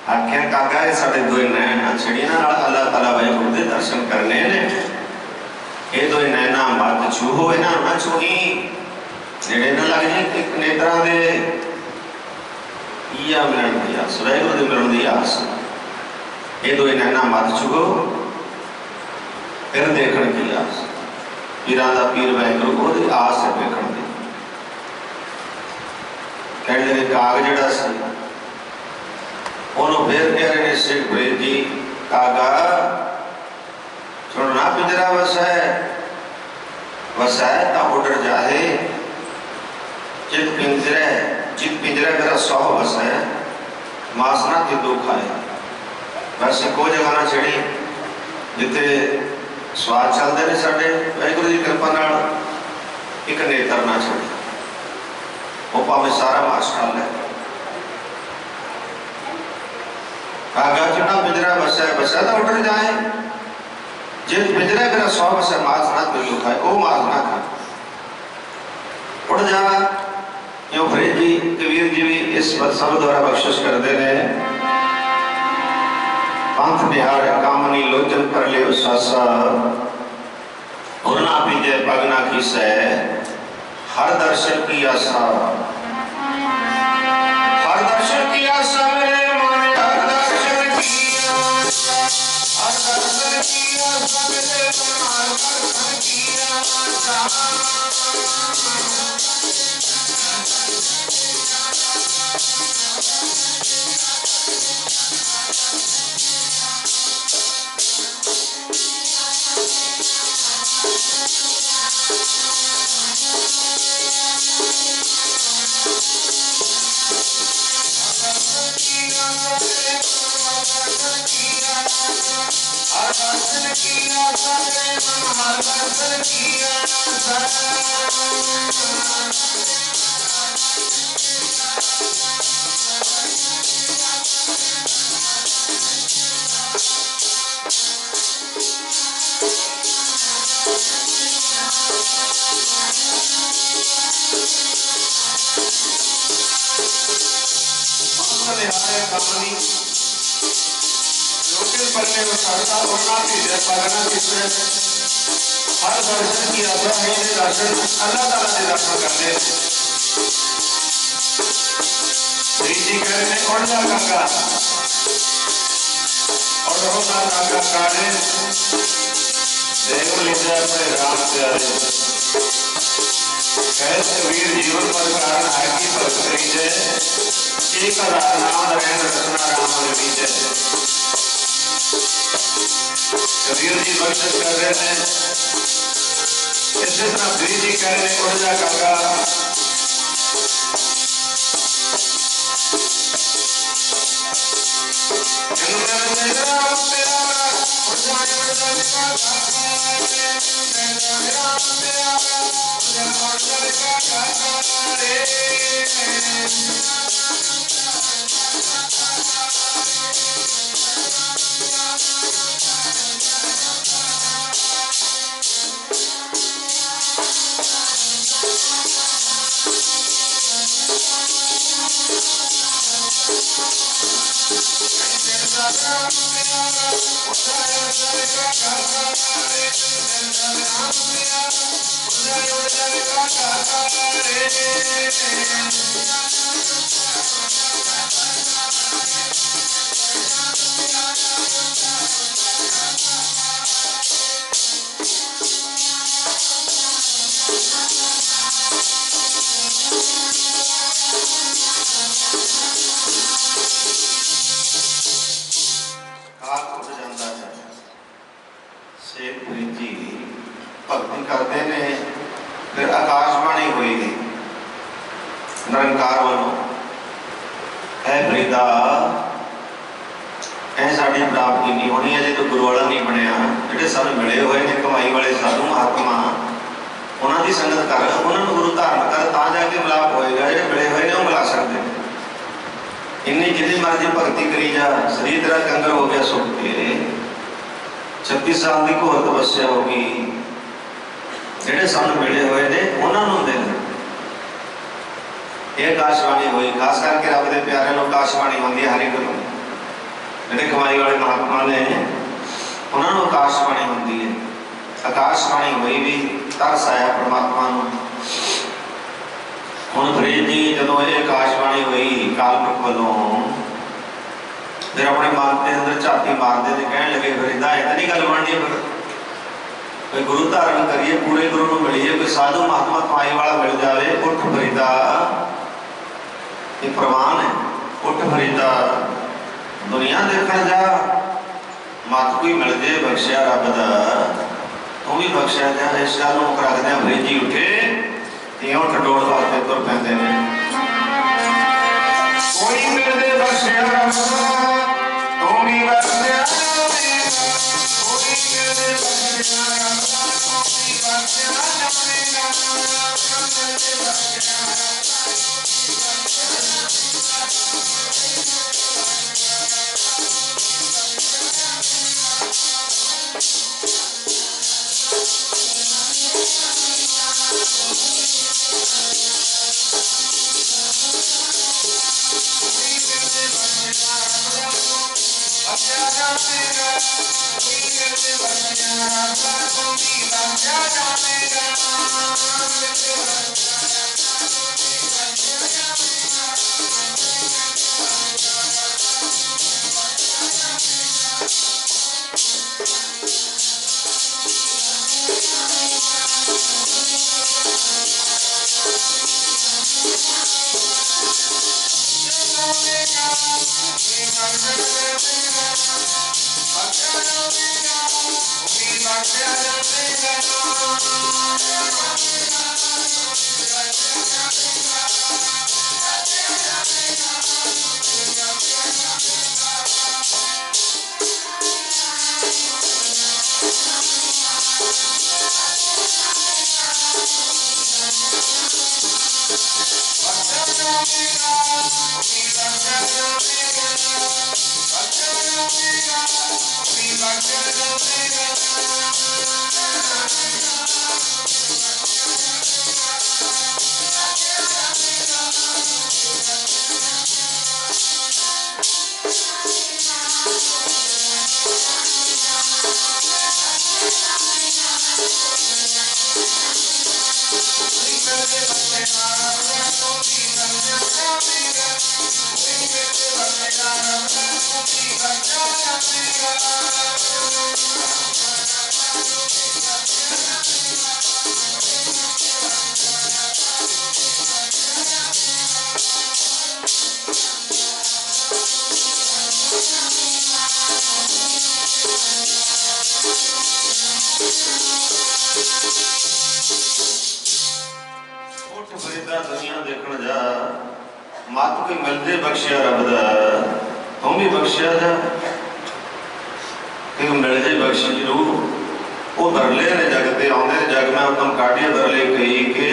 आख्या कागा साढ़े दो नैना छड़िया अल्लाह ताला वाहिगुरू दे दर्शन करने ने, ये दो नैना मत छूहो, इन्हां ना छूही, नेड़े ना लग जाए। एक नेत्रा दे इया मिलन दी आस, वाहिगुरू दे मिलन दी आस, ये दो नैना मत छूहो फिर देखण की आस। पीरां दा पीर वाहिगुरू ओहदी आस है देखण दी। कहने लगे काग जिहड़ा सी ओनू फिर कह रहे ने शेख फरीद जी, कागा सुनना पिंजरा वसै वसै ता उड़ जाए, जित पिंजरे मेरा सौ वसै मास ना तिदू खाए। वैसे को जगह ना छड़ी जिथे स्वाद चलते ने साडे वाहिगुरू की कृपा नाल एक नेत्र ना छड़ी, वो भावे सारा मास खा ले। कागा चुना पिंजरा वसै वसै तो उड़ जाए, जिस पिंजरे मेरा सौ वसै मास ना तिदू खाए, वो मास ना खा उड़ जा। यूं फरीद जी कबीर जी भी इस सब द्वारा बख्शिश करते हैं। पंथ निहार कामनी लोचन कर ले सासा, उड़ना पीजे पग ना खीसै हर दर्शन की आशा, हर दर्शन की आशा मेरे माने, हर दर्शन की आशा, हर दर्शन की आशा मेरे मन, हर दर्शन की आशा। हर दर्शन की आशा है, दर्शन अल्लाह ताला के दर्शन करते हैं। जी कह रहे उड़ जा गंगा, और होता गंगा काले देव लीजा अपने राम प्यारे। कह कबीर जीवन पर कारण है कि भक्त रीजे, एक हजार नाम धरें रचना राम रीजे। कबीर जी बख्शिश कर रहे हैं, इसी तरह कबीर जी कह रहे उड़ जा गंगा, भक्ति करते ने, फिर आकाशवाणी हुई निरंकार वालों, है फरीदा ऐ साड़ी प्राप्ति नहीं होनी, अजे तो गुरु वाला नहीं बनया। जो सानू मिले हुए ने कमाई वाले साधु महात्मा, उन्होंने संगत कर, उन्होंने गुरु धारण कर, ता जाके मिलाप होएगा। जो मिले हुए ने वो मिला सकते हैं। इन्नी जितनी मर्जी भक्ति करी जा, शरीर तेरा कंगर हो गया सुख के, 36 साल की घोर तपस्या होगी। ਜਿਹੜੇ ਸਾਨੂੰ ਮਿਲੇ ਹੋਏ ਨੇ ਉਹਨਾਂ ਨੂੰ ਹੁੰਦੇ ਨੇ। ਇਹ ਆਕਾਸ਼ਵਾਣੀ ਹੋਈ, ਖਾਸ ਕਰਕੇ ਰੱਬ ਦੇ ਪਿਆਰਿਆਂ ਨੂੰ ਆਕਾਸ਼ਵਾਣੀ ਹੁੰਦੀ ਹੈ। ਹਰੀ ਗੁਰੂ ਜਿਹੜੇ ਕਮਾਈ ਵਾਲੇ ਮਹਾਤਮਾ ਨੇ ਉਹਨਾਂ ਨੂੰ ਆਕਾਸ਼ਵਾਣੀ ਹੁੰਦੀ ਹੈ। ਆਕਾਸ਼ਵਾਣੀ ਹੋਈ ਵੀ ਤਰਸ ਆਇਆ ਪਰਮਾਤਮਾ ਨੂੰ। ਹੁਣ ਫਰੀਦ ਜੀ ਜਦੋਂ ਇਹ ਆਕਾਸ਼ਵਾਣੀ ਹੋਈ ਕਾਲ ਪੁਰਖ ਵੱਲੋਂ, ਫਿਰ ਆਪਣੇ ਮਨ ਦੇ ਅੰਦਰ ਝਾਤੀ ਮਾਰਦੇ ਨੇ, ਕਹਿਣ ਲੱਗੇ ਫਰੀਦਾ ਇਹ ਤਾਂ ਨਹੀਂ ਗੱਲ ਬਣਦੀ। ਫਿਰ कोई गुरु धारण करिए, पूरे गुरु को मिलिए, कोई साधु महात्मा कमाई वाला मिल जाए। उठ फरीदा, ये प्रवान है। उठ फरीदा, दुनिया देखने जा, मत कोई मिल जाए बख्शिया रब दा, तू भी बख्शिया जा। इस गल नूं रखदे फरीद जी उठे, इउं टटोड़ वास्ते तुर पैंदे ने। कोई मिल जाए बख्शिया रब दा, तू भी बख्शिया दुनिया देखण जा मत कोई मिल जे बख्शिया रब दा तू भी बख्शिया जा कि मिल जे बख्शी जरूर। वो दरले ने जग ते आउंदे जग में उतम काटिया दरले कही के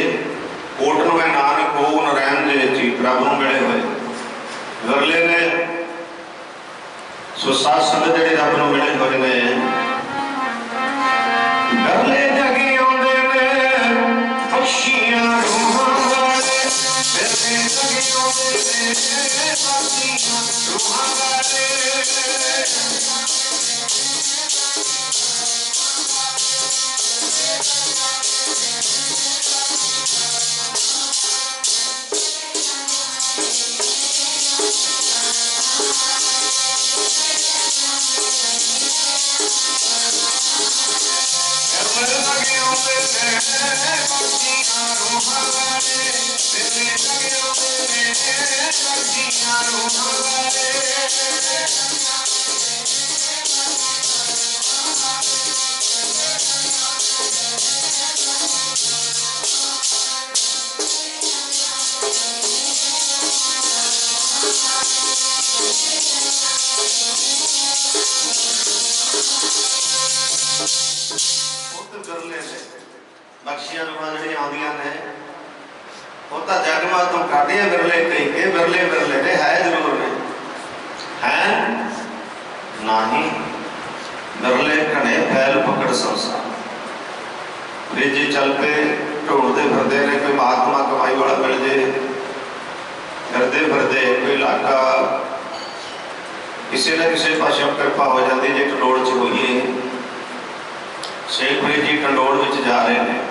कोट में नानक हो न रहन जे ची प्रभु नूं मिले होए दरले ने सो साथ संगत जेड़े रब नूं मिले होए ने दरले जगे आउंदे ने बख्शिया बख्शिया जी आदियां ने होता जगमा तुम काटिया बिरले कही के बिरले बिरले ने है जरूर ने है नहीं बिरले घने फैल पकड़ संसार रेजे चल पे ढूंढते फिरते ने कोई महात्मा कमाई वाला मिल जे फिरते फिरते कोई इलाका किसी न किसी पासों कृपा हो जाती जे टंडोड़ च होइए शेख जी टंडोड़ में जा रहे हैं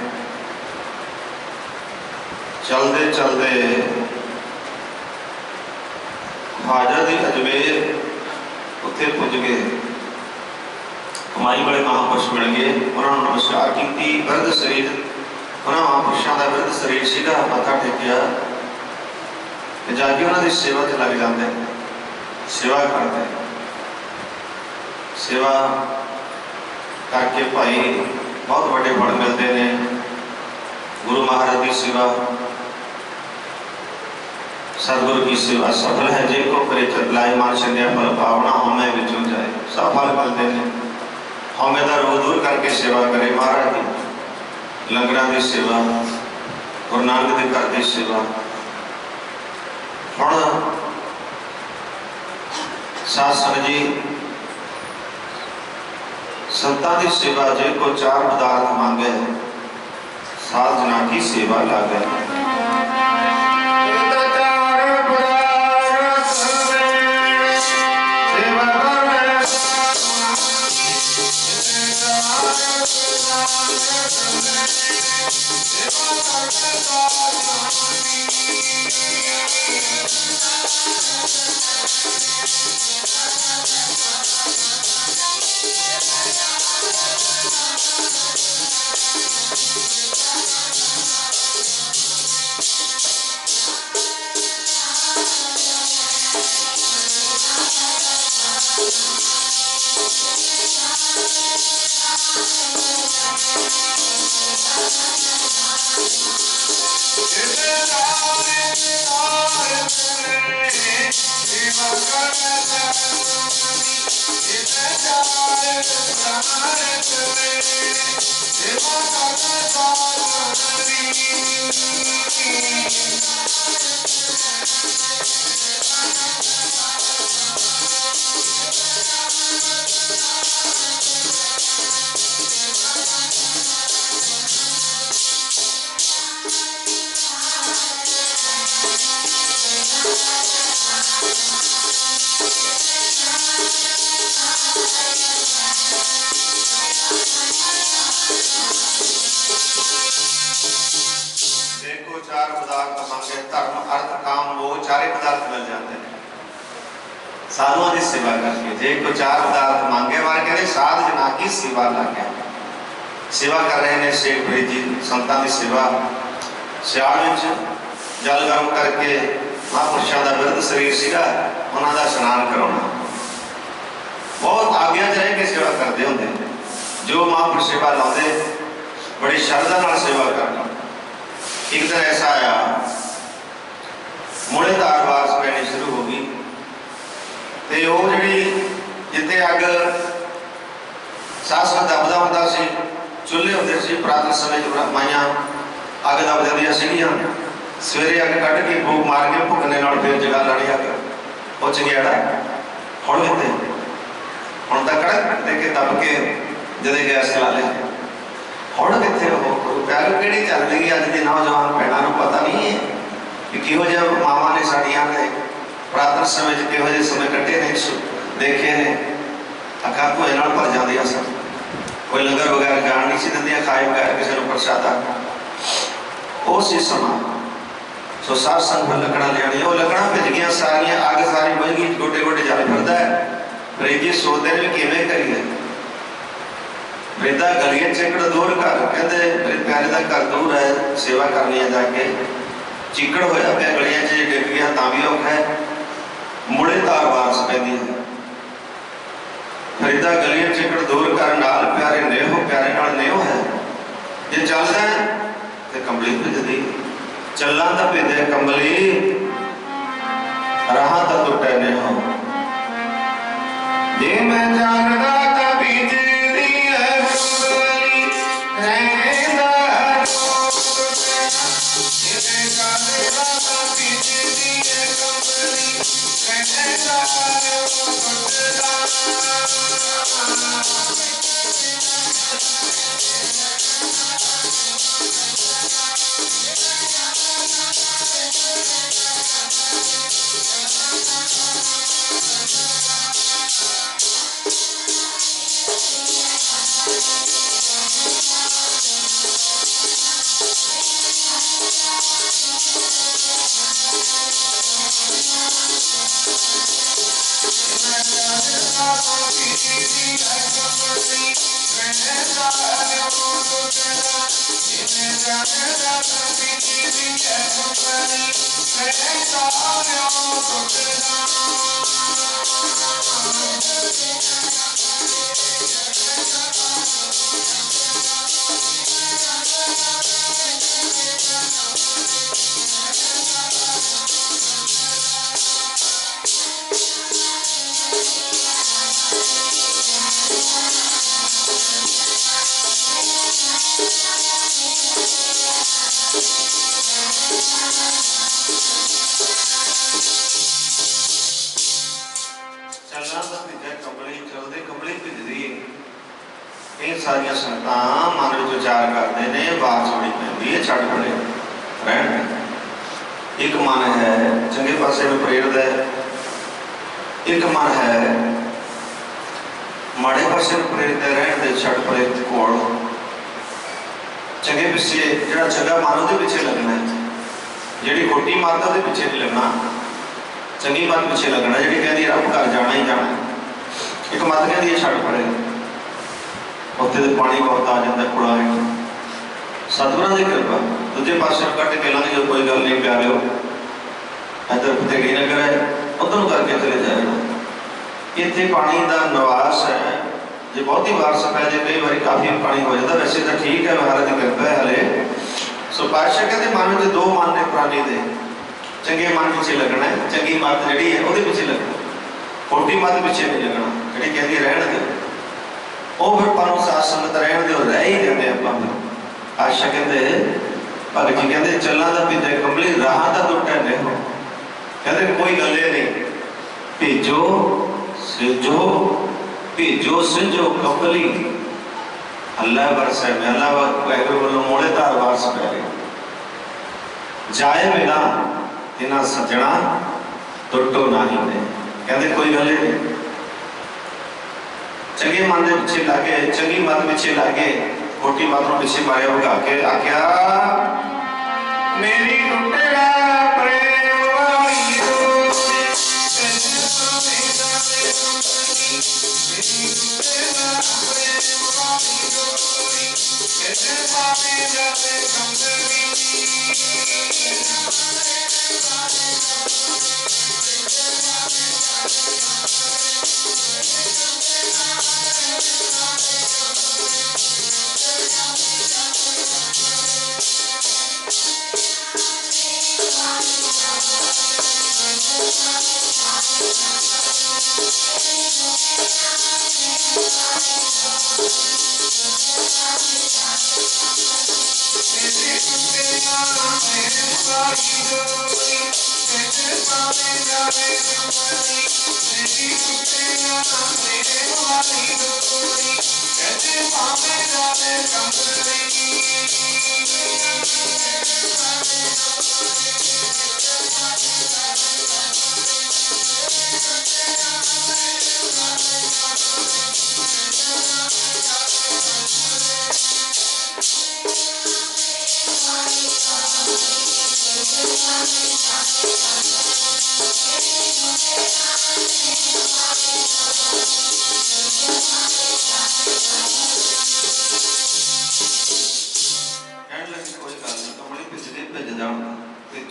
चलते चलते ख्वाजा दी अजमेर उत्थे पुज गए कमाई वाले महापुरुष मिल गए उन्होंने नमस्कार की बिरध शरीर उन्होंने महापुरुषों का बिरध शरीर सीधा मत्था टेकिया जाके उन्होंने सेवा च लग जाते सेवा करते सेवा करके भाई बहुत बड़े फल मिलते हैं। गुरु महाराज की सेवा सतगुरु की सेवा सफल है जे को करे चतलाई मान संध्या फल पावना हमें विचों जाए सब फल मिलते हैं। हमें का रोग दूर करके सेवा करे महाराज की लंगरां की सेवा गुरु नानक के घर की सेवा। हुण साध संगत जी संतां की सेवा जे को चार पदार्थ मांगे साध जना की सेवा लागे। देखो चार पदार्थ मांगे धर्म अर्थ काम वो चारे पदार्थ मिल जाते हैं। साधुओं की सेवा करके। जे को चार पदार्थ मांगे मार कहते साध जना की सेवा लागे। सेवा कर रहे हैं शेख फरीद जी संतां की सेवा। सियाल में जल गर्म करके महापुरुषों का बिरध शरीर सीगा उन्हों का स्नान कराना। बहुत आज्ञा च रह के सेवा करते होंगे। जो महापुरुष सेवा लाते बड़ी श्रद्धा नाल सेवा करना। एक दिन ऐसा आया मुड़ेदार बारिश पैनी शुरू हो गई तो वो जी जिते अग सास में दबदा होता सी चूल्हे होते सी पुरातन समय माइया अग दब दियां सीगियां। सवेरे अग कढ़ के फूक मार के भुगने फिर जगा लानी अग वो चंगेड़ा हुण किते हुण तां कड़क दे के दब के जदे गैस चला ले हुण किते हो पहले किहड़ी चल रही अज दी नौजवान भैणां नूं पता नहीं है कि किहो जिहा मावां ने साडियां ने पुरातन समय किहो जिहे समय कट्टे ने देखे ने। अखा भोए नाल भर जांदियां सन। कोई लंगर वगैरह जाण नहीं सी दिंदियां खाए बगैर किसी नूं प्रसादा वो सी समा। सो साध संग लकड़ा लियाणियां वो लकड़ा भिज गईयां सारियां अग सारी बुझ गई गोडे गोडे जल फिरदा है। फरीद सोचते हैं भी किवें करिए। बेटा गलियां चिकड़ दूर कर कहते मेरे प्यारे का घर दूर है सेवा करनी है जाके चिकड़ होया पे गलियां च डिग गया तां भी औखा है। मुड़े तार बारिश पैंदी है। फरीदा गलियां चिकड़ दूर कर नाल प्यारे नेहो प्यारे नाल नेहो है। जे चलदा है ते कंबली भिजदी चलना तां भिजे कंबली राह तां टुटे नेहो। जे मैं जानदा तां भिजदी है कंबली रहंदा जे जानदा तां भिजदी है कंबली रहंदा टुटदा। सारिया संगतां मन विच विचार करते हैं आवाज बड़ी पैंदी है छड़ पड़े रहन। एक मन है चंगे पासे में प्रेरद है एक मन है माड़े पासे में प्रेरित है रहन दे छड़ पड़े कोल। चंगे पिछे जिहड़ा चंगा मन उहदे पिछे लगना है जिहड़ी खोटी मत उहदे पिछे नहीं लगना चंगी मत पिछे लगना जिहड़ी कहदी रब घर जाना ही जाना। एक मत कहदी छड़ पड़े उत्थे पानी बहुत आ जाता पुड़ा सतगुरां दी कृपा। दूजे पासे कट के लंघ जो कोई गल नहीं प्यारे इधर भतेड़ी नगर है उधर करके चले जाएगा। इतने पानी का निवास है जो बहुती बारिश पै जाए कई बार काफ़ी पानी हो जाता। वैसे तो ठीक है महाराज की कृपा है हले। सो पातशाह कहते मन में दो मन ने प्राणी दे चंगे मन पिछे लगना है चंगी मत जी है वो पिछे लगना खोटी मत पिछे नहीं लगना जी कहती रहन दे वो फिर पर साथ संगत रहन दे रह ही देते अपन। आशा कहते भगत जी कहते चलना तो भिजे कंबली राह का टुटा नहीं कहते कोई गले नहीं भेजो सिजो भेजो सिजो कंबली अल्लाह बरसे में अल्लाह वाहिगुरू वालों मोड़े तार वारस पै रहे जाए बिना इन्हां सजना टुटो नहीं ने कहते कोई गले नहीं। चंगे मन के पिछे लागे चंगी मत पिछे लागे खोटी मत पिछे मारे भगा के आख्या मेरी टुटेगा प्रेम वाली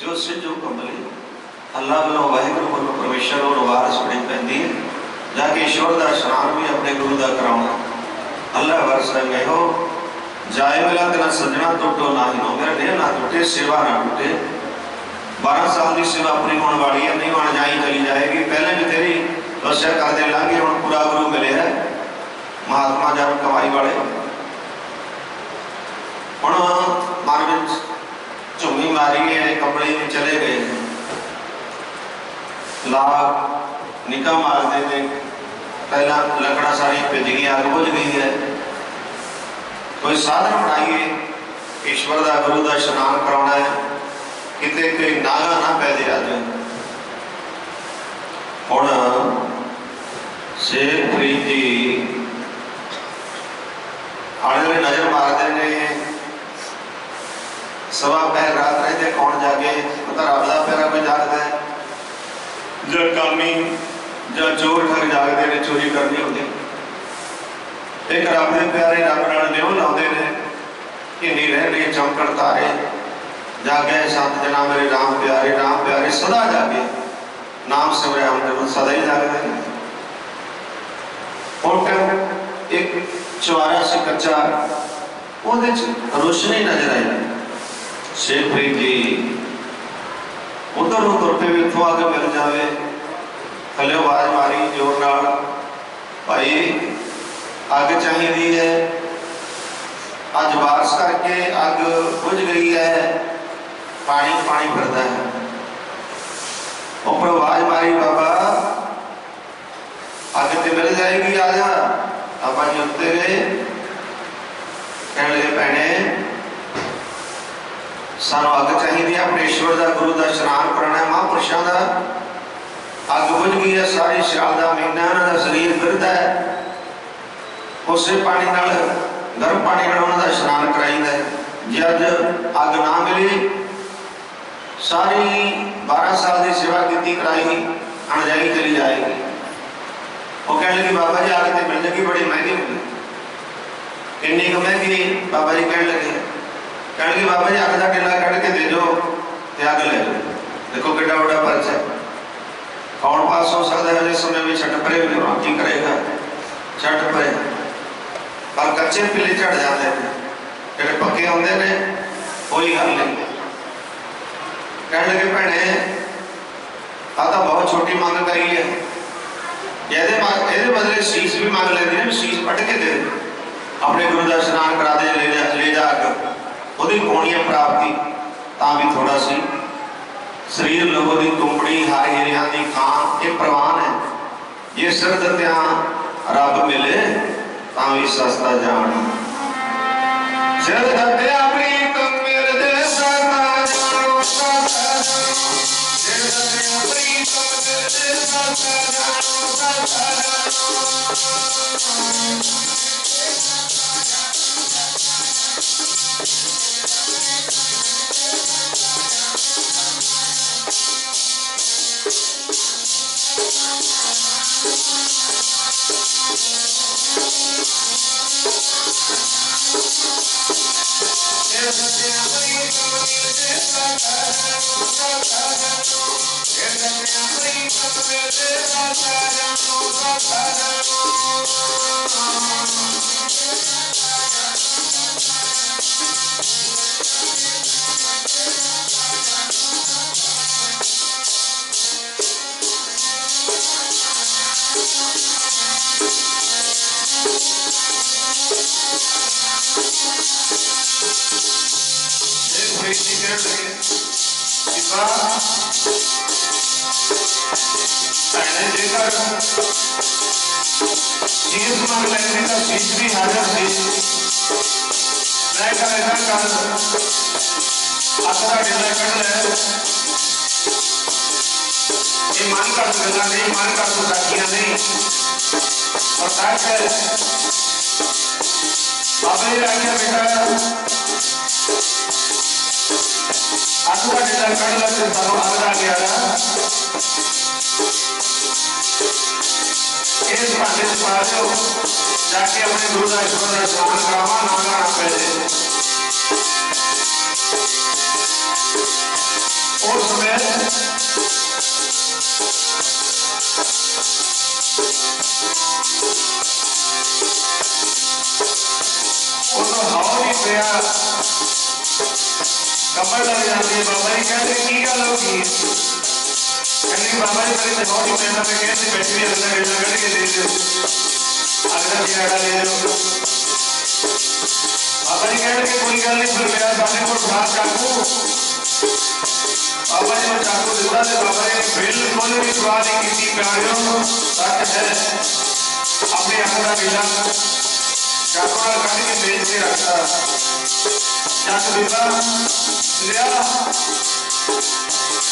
जो सिजो कमली अल्लाह वालों वाहिगुरू वालों परमेश्वर और वारस बड़ी पैंदी है जाके ईश्वर का स्नान भी अपने गुरु का कराना अल्लाह वर्ष में हो जाए मिला तेरा सजना टूटो ना ही नो मेरा देह ना टूटे सेवा ना टूटे 12 साल की सेवा पूरी होने वाली है नहीं वहां जाई चली जाएगी पहले भी तेरी तपस्या करते लागे हम पूरा गुरु मिले है महात्मा जन कमाई वाले हुण मन में झुमी मारी है कपड़े में चले गए लाग निका मारते थे पहला लकड़ा सारी भिज गई अग बुझ गई है कोई साधन बनाइए ईश्वर का गुरु का स्नान कराना है किते कोई नागा ना पै दे अज हुण शेख फरीद जी आले नजर मारते ने सवा पहर रात रहते कौन जागे पता रब का प्यारा कोई जागता है जो कामी जो चोर ठग जागते ने चोरी करनी होती एक रब के प्यारे रब नाल न्यों लाते ने हिंदी रहने चमकण तारे जागे संत जना मेरे राम प्यारे सदा जागे नाम सिमरिया हमने सदा ही जागते हैं और एक चुआरा से कच्चा वो रोशनी नजर आई शेख फरीद जी उधर तुर पे भी इतों आके मिल जाए थले आवाज मारी जोर नाल भाई अग चाहिए है अज बारिश करके अग बुझ गई है पानी पानी फिरता है ऊपर आवाज मारी बाबा अग तो मिल जाएगी आ जा आप जी उत्ते गए कहने लगे भैने सानू अग चाहिए अपने ईश्वर का गुरु का स्नान करना है महापुरुषों का अग बुझ गई है सारी सियाल का महीना उन्होंने शरीर फिरता है उस पानी नाल गर्म पानी नाल उन्होंने स्नान कराईदा है जे अज अग ना मिली सारी 12 साल की सेवा की कराई अणजाई चली जाएगी वो कह लगी बाबा जी अग तो मिल जाएगी बड़ी महंगी मिली इन्नी महंगी बाबा जी कह लगे कहने बाबा जी अग का ढिला कढ़ के दे दो अग ले जाओ देखो कितना बड़ा पर्च है कौन पास हो सकता है जिस समय भी छट परे की करेगा छट परे पर कच्चे पिले झड़ जाते हैं जो पक्के आते हैं कोई गल नहीं कह लगे भैने आ तो बहुत छोटी मंग करी है ये बदले शीश भी मंग लेते हैं शीश पट के दे अपने गुरु का स्नान करा दे ले जाकर वो होनी प्राप्ति ता भी थोड़ा सी शरीर लोगों की कुंपड़ी हर हीरिया की खान ये प्रवान है ये सिर दत्या रब मिले ता भी सस्ता जान सिर दत्या प्रीतम मेरे दे सदा जानो सदा जानो सिर दत्या प्रीतम मेरे दे सदा जानो सदा जानो जाके अपने गुरु का स्मरण करावा ना गाना पहले और समय हवा भी पिया कमर लग जाती है। बाबा जी कहते की गल होगी कहने बाबा जी मेरे बहुत ही पैसा में कहते बैठी भी अंदर हिला कट के दे दो अगला जियाड़ा ले लो। बाबा जी कहते कोई गल नहीं फिर मेरा सामने को उठा चाकू बाबा जी ने चाकू दिता तो बाबा जी ने बिल्कुल भी सवाल नहीं की प्यारियों सच है अपनी अख का बिला चाकू नाल कट के बेच के रखता चक दिता लिया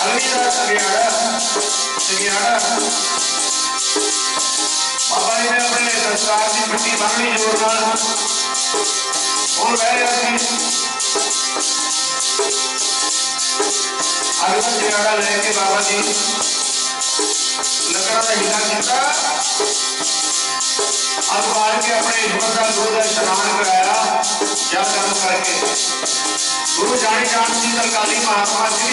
अगली रात सगियाड़ा बाबा जी ने अपने दस्तार की पट्टी बन ली जोर नाल और बह रहा अगला जगाड़ा लेके बाबा जी लकड़ा का हिला किया अब बाल के अपने ईश्वर का गुरु का स्नान कराया जब कर्म करके गुरु जानी जान जी तरकाली महात्मा जी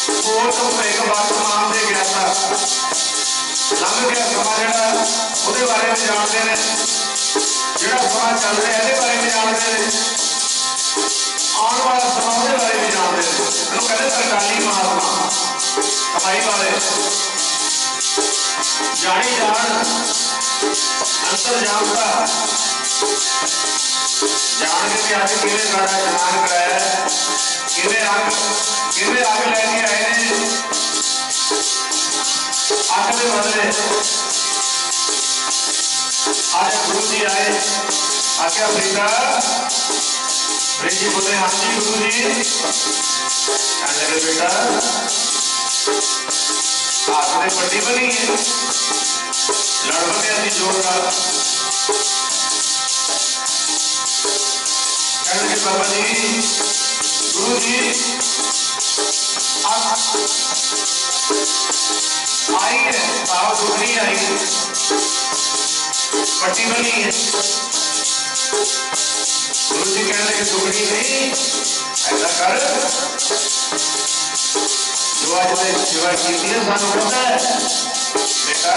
तो एक बात मान दे गया था लंघ गया समा जड़ा ਉਹਦੇ बारे में जानते हैं ਜਿਹੜਾ समा चल रहा है ਇਹਦੇ बारे में जानते हैं आने वाला समा ਉਹਦੇ बारे में जानते हैं ਇਹਨੂੰ ਕਹਿੰਦੇ तरकाली महात्मा कमाई वाले जानी जान अंतर जानता जान के भी आगे किने सारा स्नान कराया किने आग लेके आए ने आग के बदले आज गुरु जी आए आज्ञा प्रीता जी बोले हाँ जी गुरु जी कहने लगे बेटा आपने पट्टी बनी है लड़ बने अभी जोरदार कहने लगे बाबा जी गुरु जी आई है भाव दुखनी आई पट्टी बनी है गुरु जी कहने लगे दुखनी नहीं ऐसा कर जो आज ने सेवा की थी सानू पता है बेटा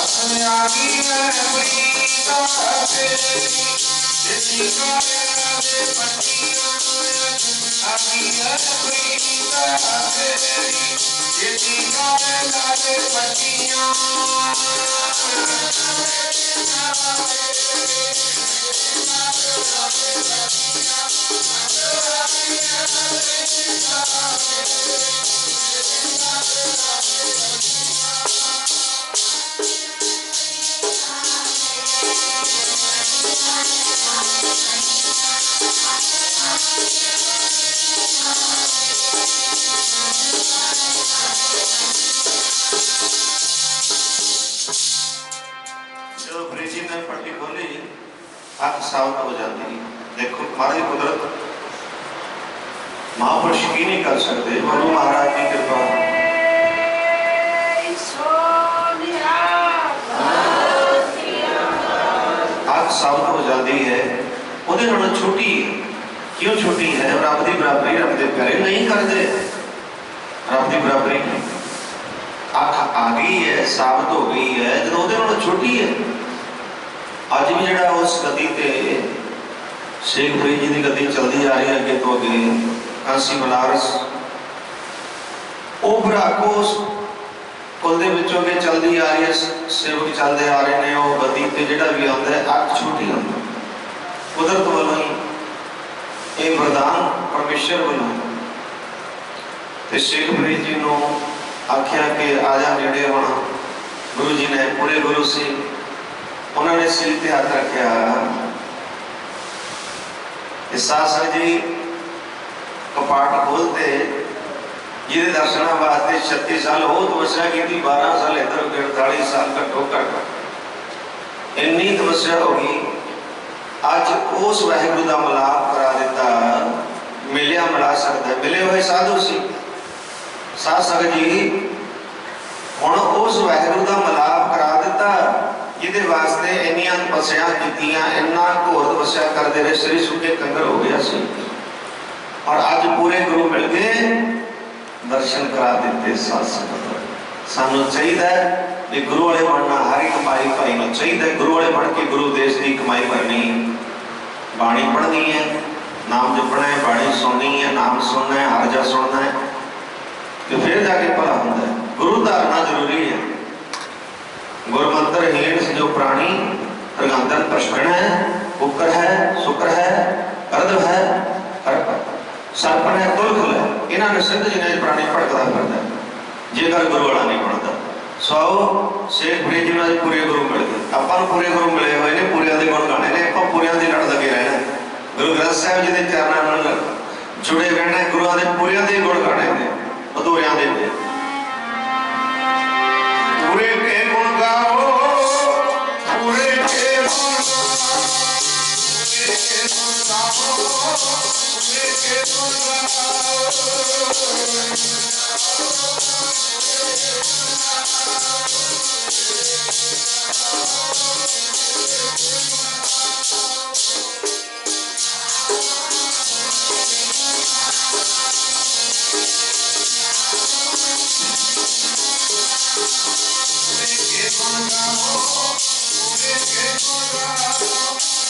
अपने आगी में प्रीता तेरी देसी काले पट्टियां आगी में प्रीता तेरी देसी काले पट्टियां पट्टी खोली आंख साफ हो जाती। देखो हमारी कुदरत महापुरुष की नहीं कर सकते, गुरु महाराज की कृपा। आंख साफ हो जाती है, उन्हें छोटी क्यों छोटी है? रब की बराबरी रब के प्यारे नहीं करते, रब की बराबरी नहीं। अख आ गई है, साबित हो गई है, जो वो छोटी है। अज भी जरा उस गति ते शेख फरीद जी की गति चलती जा रही है अगे तो अगे, कांसी बनारस वो भराको उस पुल के विचों अगे चलती आ रही है, सेवक चलते आ रहे हैं, वो गति ते जिहड़ा भी आता है अख छोटी आता, कुदरत वालों ही ये वरदान परमेश्वर वालों। तो शेख फरीद जी को आख्या कि आजा नेड़े होना, गुरु जी ने पूरे गुरु से उन्होंने सील ते हाथ रखा। सासर जी कपाट खोलते जिसे दर्शन वास्ते 36 साल हो तपस्या की, 12 साल इधर 48 साल घट्टो घट इन्नी तपस्या होगी। अज उस वाहिगुरु का मिलाप करा दिता, मिलिया मिला सकता, मिले हुए साधु सी साध संगत जी हुण उस वाहिगुरु का मिलाप करा दिता जिहदे वास्ते इन्नियां तपस्या कीतियां, इन्ना घोर तपस्या करते रहे, शरीर सुखे कंगर हो गया सी, और अज पूरे गुरु मिल के दर्शन करा दिते। साध संगत सानू चाहिए भी गुरु वाले बनना, हर एक भाई भाई को चाहिए गुरु वाले बन के गुरु देश की कमाई करनी, बाणी पढ़नी है, नाम जपना है, बाणी सुननी है, नाम सुनना है, हर जा सुनना है, तो फिर जाके भला होता है। गुरु धारना जरूरी है। गुरमंत्र हेठ जो प्राणी प्रगंधन प्रश्न है, कुकर है, शुक्र है, अर्ध है, सर्पण है, तुलखल है, इन्होंने सिद्ध जिन्हें प्राणी भड़कता फिरता है जेकर गुरु वाला नहीं बनता। सो शेख फरीद जी ने पूरे गुरु मिल गए, अपन पूरे गुरु मिले हुए ने, पूरे के गुण गाने ने, आप पूरे की लड़ लगे रहना, गुरु ग्रंथ साहब जी के चरणों में जुड़े रहना, गुरुओं के पूरे के गुण गाने ने, अधूरिया के पूरे के गुण गाओ, पूरे के गुण गाओ,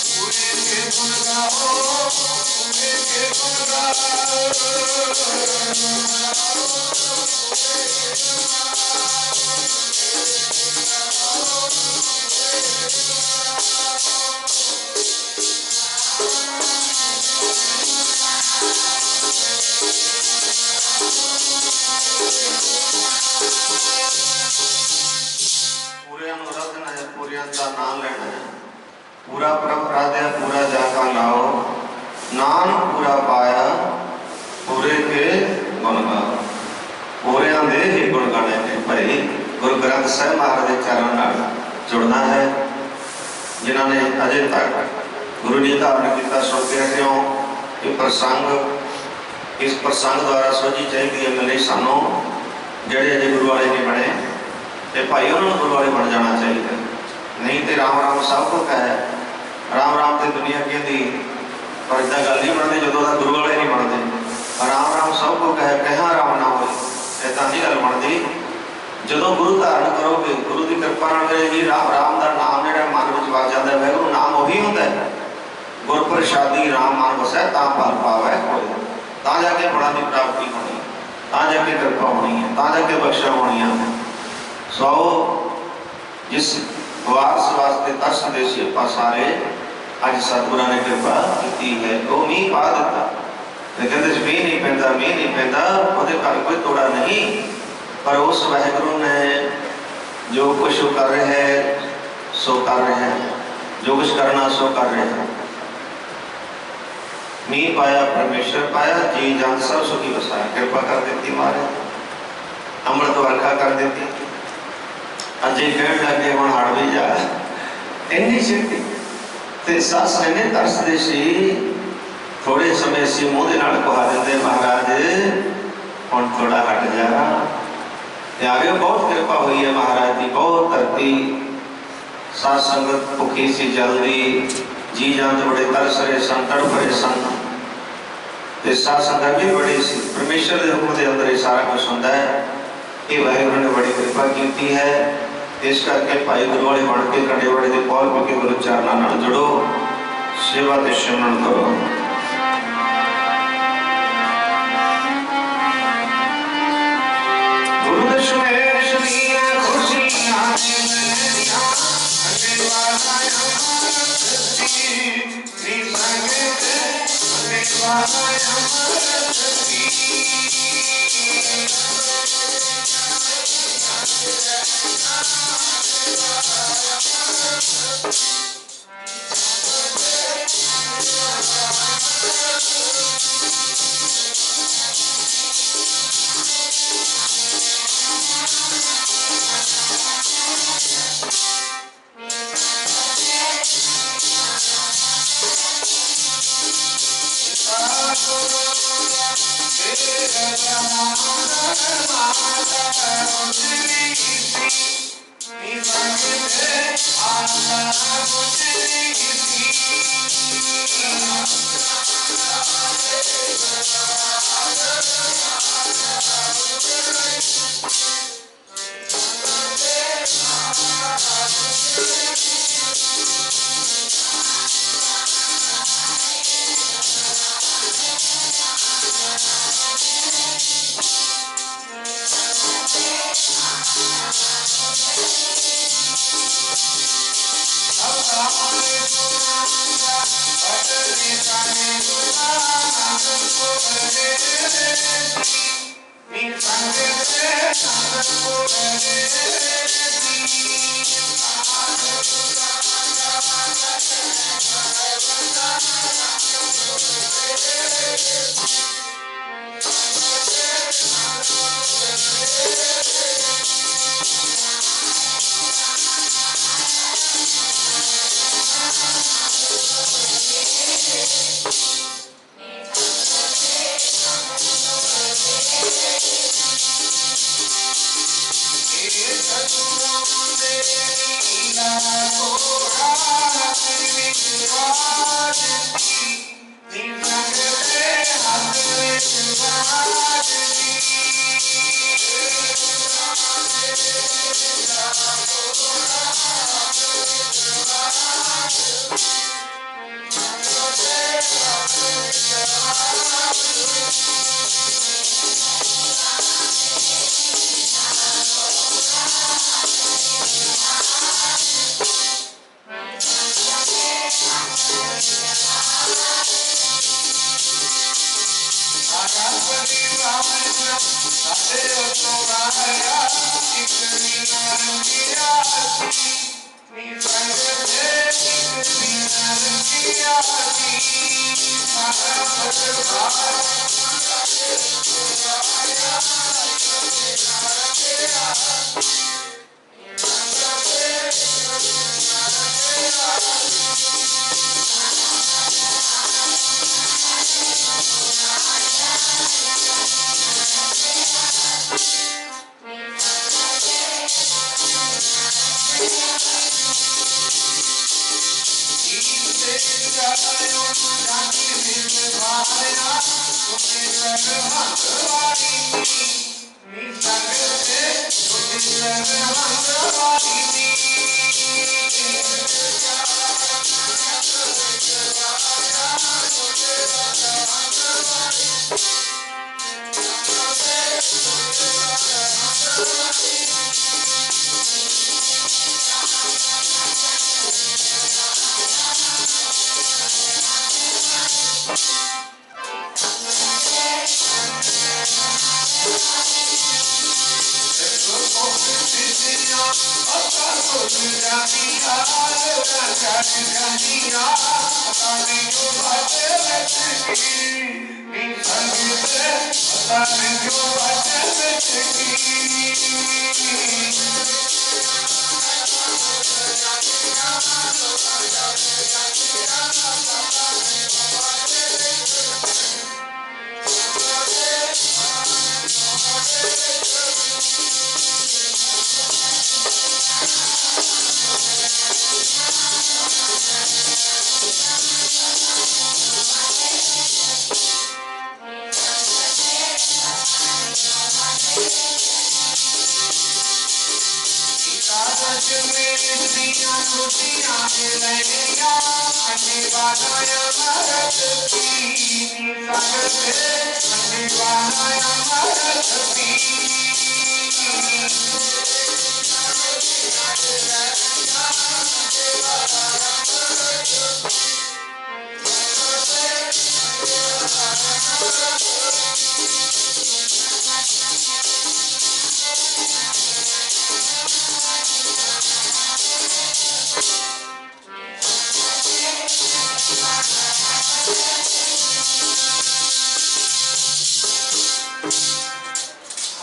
पूरे के गुण गाओ। का नाम लेना है, पूरा प्रभु पूरा जाका लाओ, नाम पूरा पाया पूरे के गुण गाओ। पूरिया दे ही गुण गाने ने भाई गुरु ग्रंथ साहिब महाराज के चरण नाल जुड़ना है। जिन्होंने अजे तक गुरु जी धारण किया सुनते रहे हो कि प्रसंग इस प्रसंग द्वारा सोची चाहिए मिले सानू जेडे अजे गुरु वाले नहीं बने तो भाई उन्होंने गुरु वाले बन जाना चाहिए। नहीं तो राम राम सब कुछ है, राम राम तो दुनिया कहती पर इदा गल नहीं बनती जो गुरु वाले नहीं बनते। राम राम सब कुछ है, कहा राम ना हो इदा नहीं गल बनती। जो गुरु धारण करोगे गुरु की कृपा ही राम राम का नाम जो मन में वस जाता है, वाहगुरू नाम उही होंगे गुर प्रसादी राम मन वसै ता फल पावै कोई, ता जाके बड़ा की प्राप्ति होनी, ता जाके कृपा होनी है, ता जाके बख्शा होनी है। सो जिस वारस वास्ते दस देसी आप सारे अज सतगुरां ने कृपा की है, वो मीह पा दिता। कहते मीह नहीं पैंदा, मीह नहीं पैंदा, वो घर कोई तोड़ा नहीं, पर उस वाहिगुरू ने जो कुछ कर रहे हैं सो कर रहे हैं, जो कुछ करना सो कर रहे हैं। मीह पाया परमेश्वर पाया, जी जान सब सुखी वसाया, कृपा कर देती मारे, अमृत वर्खा कर देती। अजे कह लगे हम हड़ भी जा इन्नी छेती ते सस ने तरसते सी, थोड़े समय से मुँह के नाल कहा देते महाराज हम थोड़ा हट जा। आगे बहुत कृपा हुई है महाराज की, बहुत धरती सात संगत भुखी सी जल्दी, जी जान बड़े तरस रहे सन, तड़फ रहे सन, ਤੇ ਸਾਧ ਸੰਗਤ ਵੀ ਬੜੀ ਸੀ। परमेश्वर के हुक्म के अंदर ही सारा कुछ होंदा है। ये वाहिगुरु ने बड़ी कृपा की है। इस करके भाई गुरु वाले बन के कंडेवाड़े के पौल पी के गुरु चरणों नाल जुड़ो, सेवा ते सिमरन करो। गुरु दर्शन खुशियां खुशियां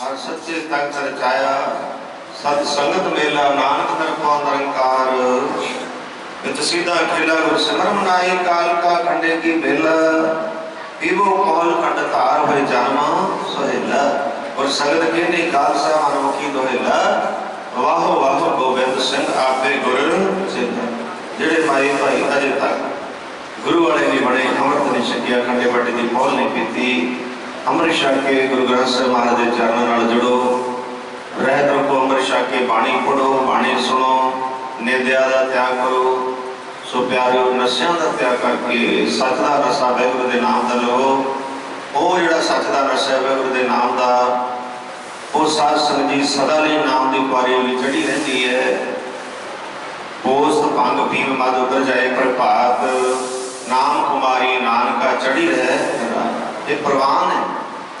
हर सच्चे तक रचाया सत संगत मेला नानक दरपो निरंकार विच सीधा खेला गुर सिमर मनाई काल का खंडे की बेला पीवो कौल खंड तार हुए जन्म सोहेला और संगत के ने खालसा मनमुखी दोहेला वाहो वाहो गोबिंद सिंह आपे गुर सिद्ध जेड़े माई भाई अजे तक गुरु वाले भी बड़े अमृत नहीं छकिया खंडे बटे की पौल नहीं पीती अमृत छक के गुरु ग्रंथ साहिब महाराज के चरणों नाल जुड़ो रहत रखो अमृत छक के बाणी पढ़ो बाणी सुनो निंदिया का त्याग करो सो प्यारो नशा का त्याग करके सच का नशा वाहिगुरू के नाम का लो वो जोड़ा सच का नशा वाहिगुरू के नाम का वो साध संगत जी सदा लिए नाम की कुआरी भी चढ़ी रहती है पोस्त भंग पीव मद उतर जाए प्रभात नाम कुमारी नानका चढ़ी रहे ये प्रवान है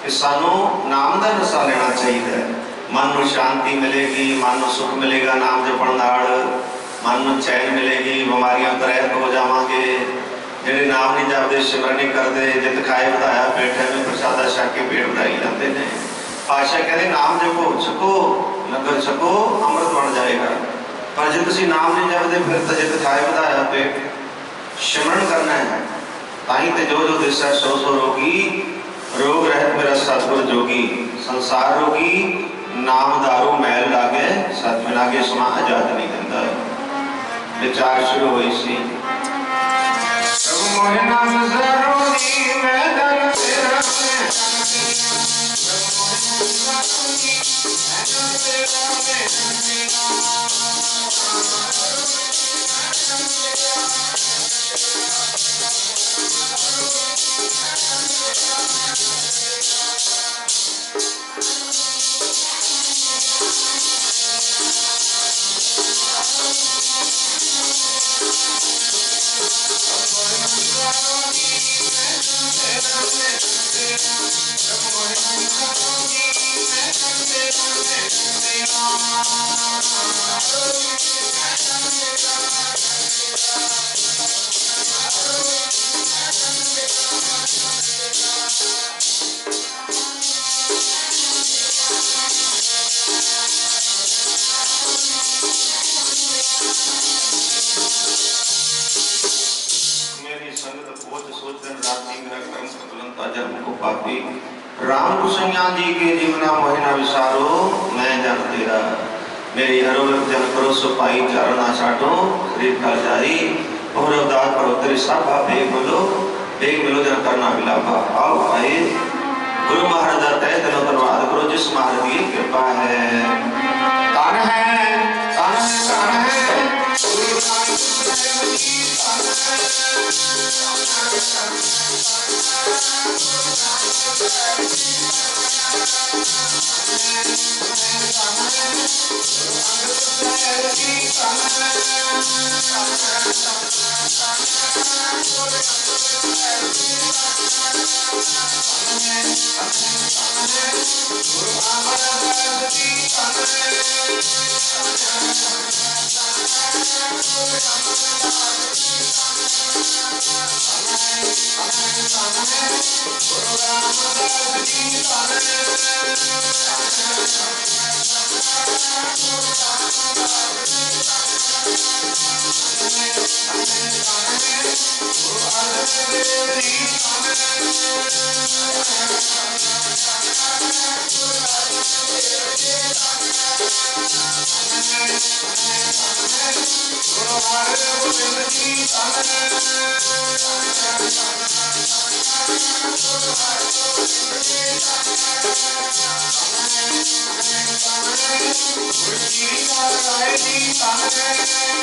कि सानू नाम का नशा लेना चाहिए मन को शांति मिलेगी मन को सुख मिलेगा नाम जपण नाल मन को चैन मिलेगी बीमारियों तो रहित हो जावांगे जेडे नाम नहीं जपते सिमरन नहीं करते जित खाए ਵਧਾਇਆ बैठे में प्रसादा छक के पेट ਵਧਾਈ जाते हैं पातशाह कहते नाम जपो छको लंगर छको अमृत बन जाएगा पर जो तुम नाम नहीं जपते फिर तो जित खाए ਵਧਾਇਆ पेट सिमरन करना है ताई ते जो जो दिशा सो सो रोगी रोग रहित मेरा सतगुर जोगी संसार रोगी नाम दारू मैल लागे सत में लागे सुना आजाद नहीं दिंदा विचार शुरू हुई सी प्रभु मोहे नाम जरूरी मैं दर तेरा राम कुसैया जी के जीवना मोहिना विसारो मैं जन तेरा मेरी हरोगत जन करो सो पाई चरण ना छाटो शरीर का जारी और अवतार पर तेरी साभा भेग मिलो जन करना विलापा आओ भाई गुरु महाराज दा तय दिलों धन्यवाद करो जिस महाराज की कृपा है तान है गुरु नानक देव जी Thank you.